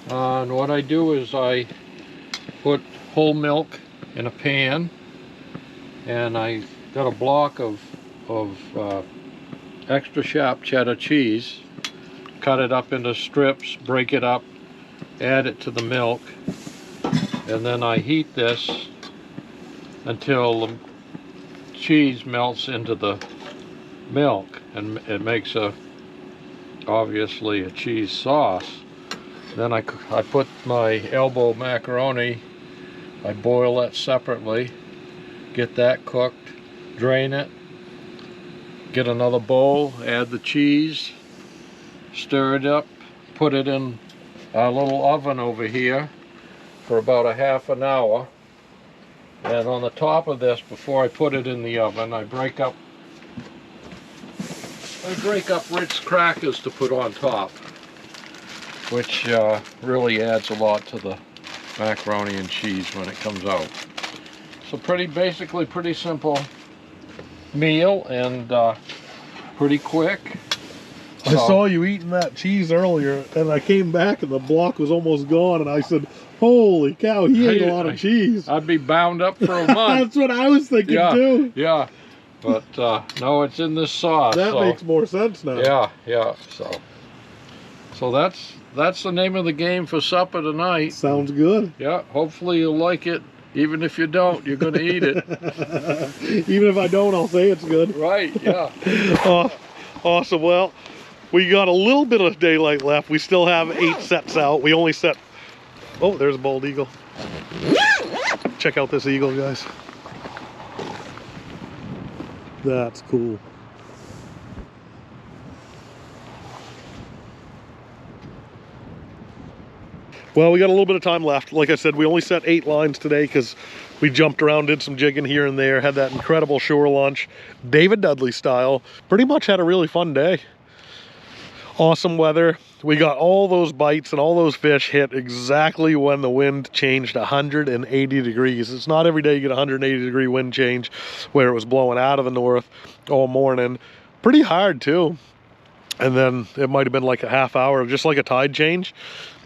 And what I do is I put whole milk in a pan, and I got a block of extra sharp cheddar cheese, cut it up into strips, break it up, add it to the milk, and then I heat this until the cheese melts into the milk, and it makes obviously a cheese sauce. Then I put my elbow macaroni, I boil that separately, get that cooked, drain it, get another bowl, add the cheese, stir it up, put it in a little oven over here for about a half an hour. And on the top of this, before I put it in the oven, I break up Ritz crackers to put on top, which really adds a lot to the macaroni and cheese when it comes out. So basically pretty simple meal, and pretty quick. I saw you eating that cheese earlier, and I came back and the block was almost gone, and I said, holy cow, he ate a lot of cheese. I'd be bound up for a month. That's what I was thinking too. Yeah, but no, it's in this sauce. That makes more sense now. Yeah. So that's the name of the game for supper tonight. Sounds good. Yeah, hopefully you'll like it. Even if you don't, you're going to eat it. Even if I don't, I'll say it's good. Right, yeah. Awesome. Well, we got a little bit of daylight left. We still have 8 sets out. We only set... Oh, there's a bald eagle. Check out this eagle, guys. That's cool. Well, we got a little bit of time left. Like I said, we only set 8 lines today because we jumped around, did some jigging here and there, had that incredible shore lunch, David Dudley style. Pretty much had a really fun day. Awesome weather. We got all those bites and all those fish hit exactly when the wind changed 180 degrees. It's not every day you get a 180 degree wind change where it was blowing out of the north all morning. Pretty hard too. And then it might have been like a half hour, just like a tide change.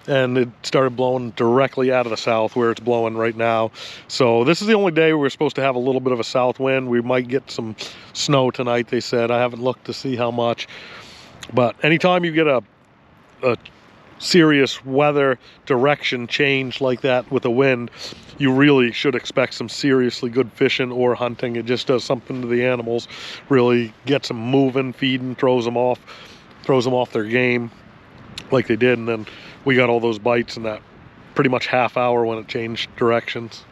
And it started blowing directly out of the south where it's blowing right now. So this is the only day we're supposed to have a little bit of a south wind. We might get some snow tonight, they said. I haven't looked to see how much. But anytime you get a serious weather direction change like that with a wind, you really should expect some seriously good fishing or hunting. It just does something to the animals, really gets them moving, feeding, throws them off their game like they did. And then we got all those bites in that pretty much half hour when it changed directions.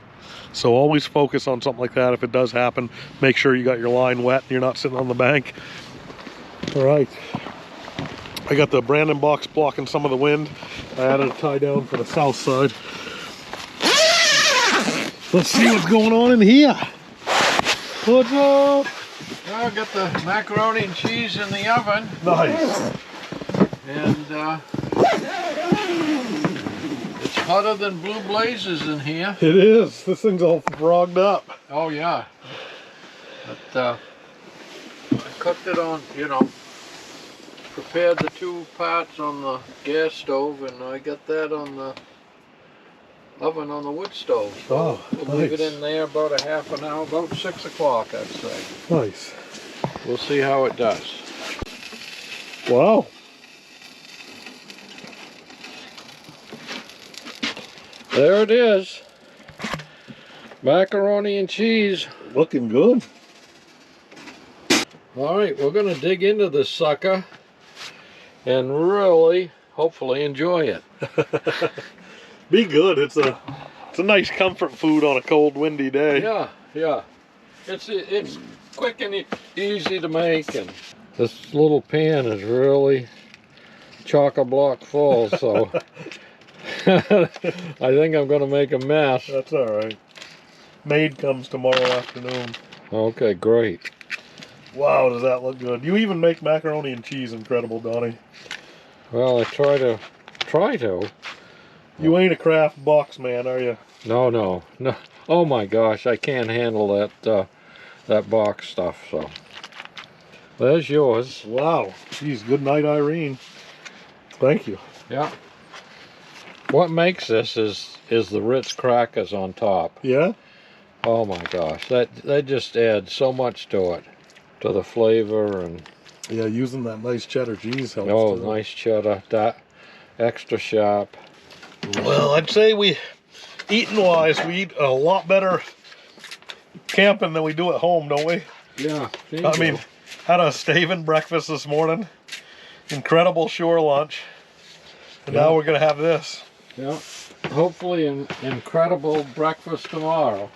So always focus on something like that. If it does happen, make sure you got your line wet and you're not sitting on the bank. All right. I got the Brandon box blocking some of the wind. I added a tie down for the south side. Let's see what's going on in here. What's up? Now I've got the macaroni and cheese in the oven. Nice. And it's hotter than blue blazes in here. It is. This thing's all frogged up. Oh yeah. But I cooked it on, prepared the 2 parts on the gas stove, and I got that on the oven on the wood stove. So we'll leave it in there about a half an hour, about 6 o'clock I'd say. Nice. We'll see how it does. Wow. There it is. Macaroni and cheese. Looking good. All right, we're gonna dig into this sucker and really, hopefully, enjoy it. Be good. It's a nice comfort food on a cold, windy day. Yeah. It's quick and easy to make, and this little pan is really chock-a-block full, so I think I'm gonna make a mess. That's all right. Maid comes tomorrow afternoon. Okay, great. Wow, does that look good? You even make macaroni and cheese incredible, Donnie. Well, I try to. You ain't a craft box man, are you? No. Oh my gosh, I can't handle that box stuff, so. There's yours. Wow. Geez, good night, Irene. Thank you. Yeah. What makes this is the Ritz crackers on top. Yeah? Oh my gosh, that just adds so much to it, to the flavor, and yeah, using that nice cheddar cheese helps. oh, too. nice cheddar, that extra sharp. Well, I'd say eating wise, we eat a lot better camping than we do at home, don't we? Yeah. I mean, had a staving breakfast this morning, incredible shore lunch, and now we're gonna have this. Yeah. Hopefully an incredible breakfast tomorrow.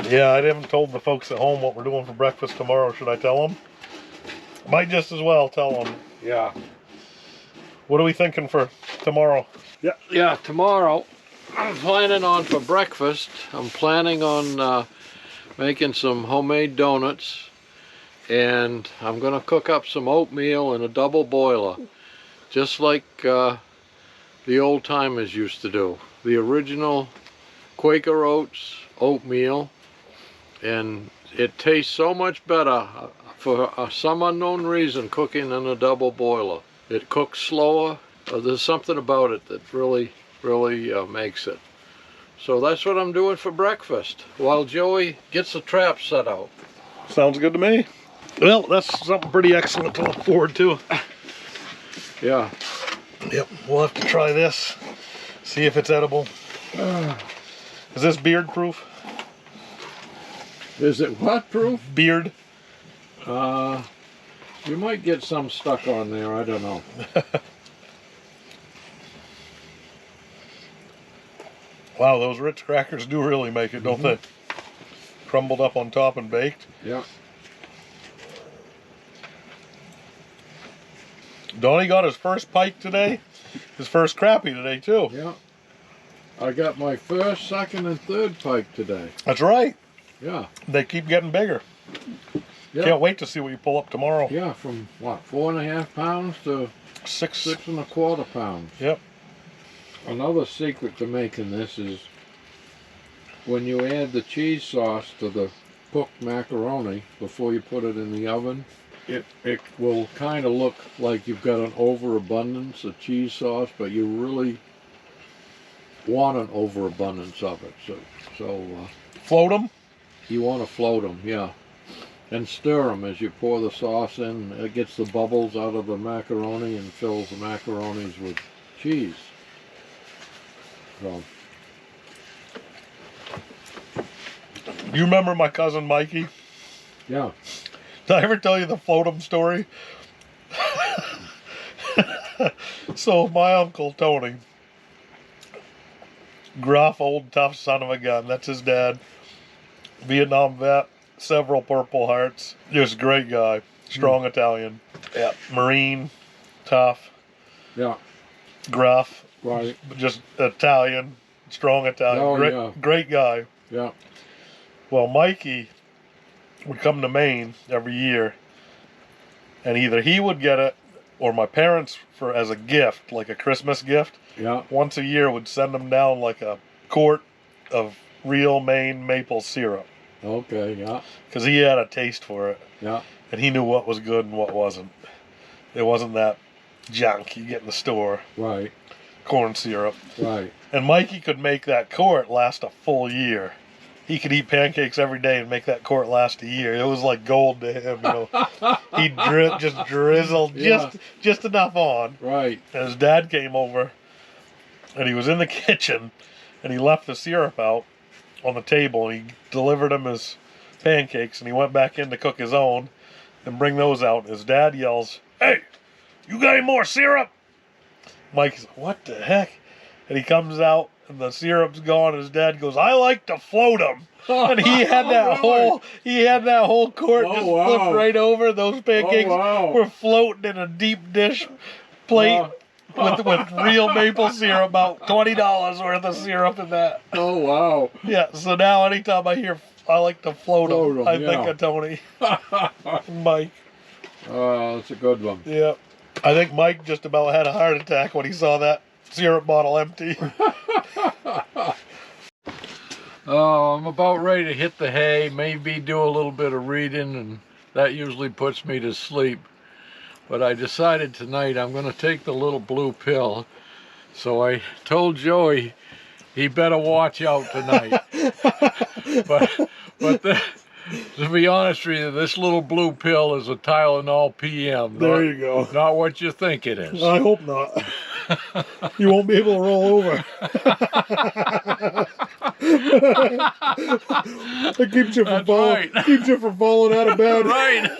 Yeah, I haven't told the folks at home what we're doing for breakfast tomorrow. Should I tell them? Might just as well tell them. Yeah. What are we thinking for tomorrow? Yeah, tomorrow I'm planning on for breakfast. I'm planning on making some homemade donuts, and I'm gonna cook up some oatmeal in a double boiler, just like the old timers used to do. The original Quaker Oats oatmeal, and it tastes so much better for some unknown reason cooking in a double boiler. It cooks slower. There's something about it that really makes it. So that's what I'm doing for breakfast while Joey gets the trap set out. Sounds good to me. Well, that's something pretty excellent to look forward to. Yeah. Yep, we'll have to try this, see if it's edible. Is this beard proof? Is it what proof? Beard. You might get some stuck on there, I don't know. Wow, those Ritz crackers do really make it, don't they? Crumbled up on top and baked. Yeah. Donnie got his first pike today. His first crappie today, too. Yeah. I got my first, second, and third pike today. That's right. Yeah. They keep getting bigger. Yeah. Can't wait to see what you pull up tomorrow. Yeah, from what, 4.5 pounds to 6.25 pounds. Yep. Another secret to making this is when you add the cheese sauce to the cooked macaroni before you put it in the oven, it will kind of look like you've got an overabundance of cheese sauce, but you really want an overabundance of it. So Float them? you want to float them, yeah. And stir them as you pour the sauce in. It gets the bubbles out of the macaroni and fills the macaronis with cheese. So, You remember my cousin Mikey? yeah. Did I ever tell you the float 'em story? So my Uncle Tony, gruff, old, tough son of a gun, that's his dad. Vietnam vet, several Purple Hearts. Just a great guy. Strong Italian. Yeah. Marine, tough, Yeah, gruff, right. just Italian, strong Italian. Oh, great, yeah. great guy. Yeah. Well, Mikey would come to Maine every year, and either he would get it or my parents, for as a gift, like a Christmas gift, Yeah. once a year would send him down like a quart of real Maine maple syrup, Okay, yeah. because he had a taste for it, Yeah. and he knew what was good and what wasn't. It wasn't that junk you get in the store, Right. corn syrup. Right. And Mikey could make that quart last a full year. He could eat pancakes every day and make that quart last a year. It was like gold to him, you know. He'd just drizzle Yeah. just enough on. Right. And his dad came over, and he was in the kitchen, and he left the syrup out on the table, and he delivered him his pancakes, and he went back in to cook his own and bring those out. And his dad yells, "Hey, you got any more syrup?" Mike's, "What the heck?" And he comes out, and the syrup's gone. And his dad goes, "I like to float them." And he had that whole quart Oh, just wow. flipped right over. Those pancakes Oh, wow. were floating in a deep dish plate with real maple syrup, about $20 worth of syrup in that. Oh, wow. Yeah, so now anytime I hear I like to float Float 'em, them, I think yeah. of Tony. Mike. That's a good one. Yeah. I think Mike just about had a heart attack when he saw that syrup bottle empty. Oh, I'm about ready to hit the hay, maybe do a little bit of reading, and that usually puts me to sleep. But I decided tonight I'm going to take the little blue pill. So I told Joey he better watch out tonight. but to be honest with you, this little blue pill is a Tylenol PM. There you go. Not what you think it is. I hope not. You won't be able to roll over. It keeps you from That's falling. right. Keeps you from falling out of bed. Right.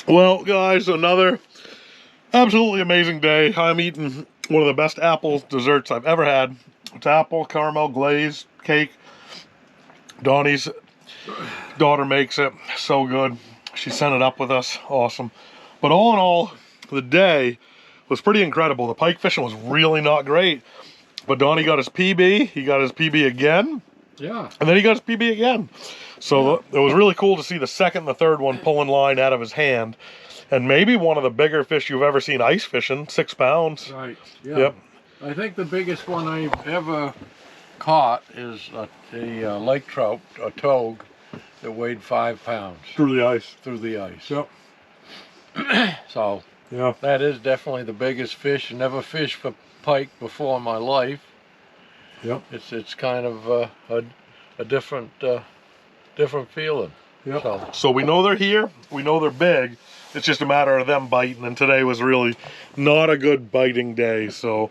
Well, guys, another absolutely amazing day. I'm eating one of the best apple desserts I've ever had. It's apple caramel glazed cake. Donnie's daughter makes it. So good. She sent it up with us. Awesome. But all in all, the day was pretty incredible. The pike fishing was really not great. But Donnie got his PB. He got his PB again. Yeah. And then he got his PB again. So it was really cool to see the second and the third one pulling line out of his hand. And maybe one of the bigger fish you've ever seen ice fishing, 6 pounds. Right. Yeah. Yep. I think the biggest one I've ever caught is a lake trout, a togue, that weighed 5 pounds Through the ice. through the ice. Yep. So Yeah. that is definitely the biggest fish. Never fished for pike before in my life. Yep. It's kind of a different different feeling. Yep. So we know they're here. We know they're big. It's just a matter of them biting. And today was really not a good biting day. So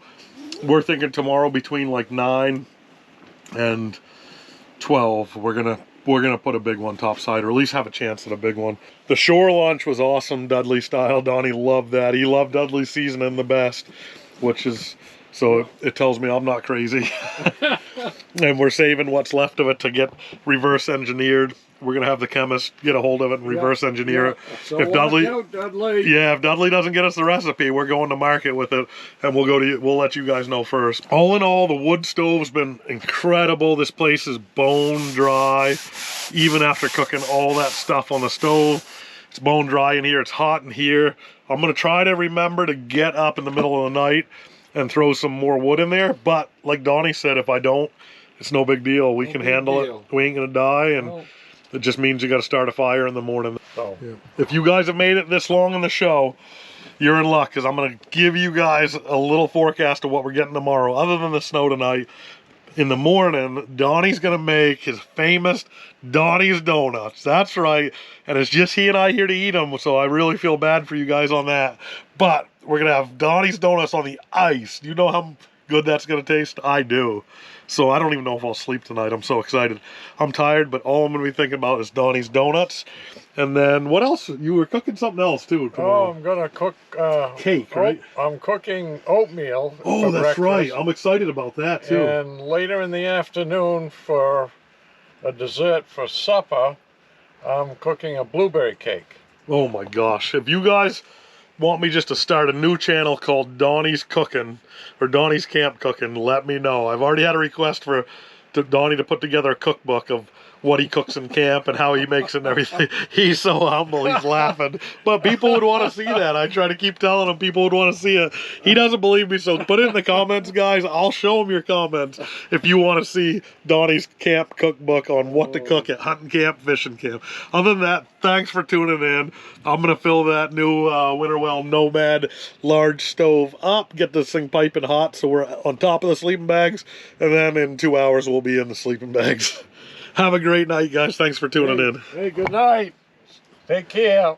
we're thinking tomorrow between like 9 and 12, we're gonna put a big one topside, or at least have a chance at a big one. The shore launch was awesome, Dudley style. Donnie loved that. He loved Dudley's seasoning the best, which is, so it tells me I'm not crazy. And we're saving what's left of it to get reverse engineered. We're gonna have the chemist get a hold of it and reverse engineer it. So If Dudley, watch out, Dudley. yeah, if Dudley doesn't get us the recipe, we're going to market with it, and we'll let you guys know first. All in all, the wood stove's been incredible. This place is bone dry, even after cooking all that stuff on the stove. It's bone dry in here. It's hot in here. I'm gonna try to remember to get up in the middle of the night and throw some more wood in there. But like Donnie said, if I don't, it's no big deal. We can handle it. We ain't gonna die, and it just means you got to start a fire in the morning. So if you guys have made it this long in the show, you're in luck, because I'm going to give you guys a little forecast of what we're getting tomorrow. Other than the snow tonight, in the morning, Donnie's going to make his famous Donnie's Donuts. That's right. And it's just he and I here to eat them, so I really feel bad for you guys on that. But we're going to have Donnie's Donuts on the ice. Do you know how good that's going to taste? I do. So I don't even know if I'll sleep tonight. I'm so excited. I'm tired, but all I'm going to be thinking about is Donnie's Donuts. And then what else? You were cooking something else too tomorrow. Oh, I'm gonna cook Cake, right? I'm cooking oatmeal. Oh, for that's right. breakfast. I'm excited about that too. And later in the afternoon, for a dessert for supper, I'm cooking a blueberry cake. Oh my gosh. If you guys want me just to start a new channel called Donnie's Cooking or Donnie's Camp Cooking, let me know. I've already had a request for Donnie to put together a cookbook of what he cooks in camp and how he makes it and everything. He's so humble, he's laughing. But people would want to see that. I try to keep telling him people would want to see it. He doesn't believe me, so put it in the comments, guys. I'll show him your comments if you want to see Donnie's camp cookbook on what to cook at hunting camp, fishing camp. Other than that, thanks for tuning in. I'm going to fill that new Winterwell Nomad large stove up, get this thing piping hot so we're on top of the sleeping bags, and then in 2 hours we'll be in the sleeping bags. Have a great night, guys. Thanks for tuning in. Hey, good night. Take care.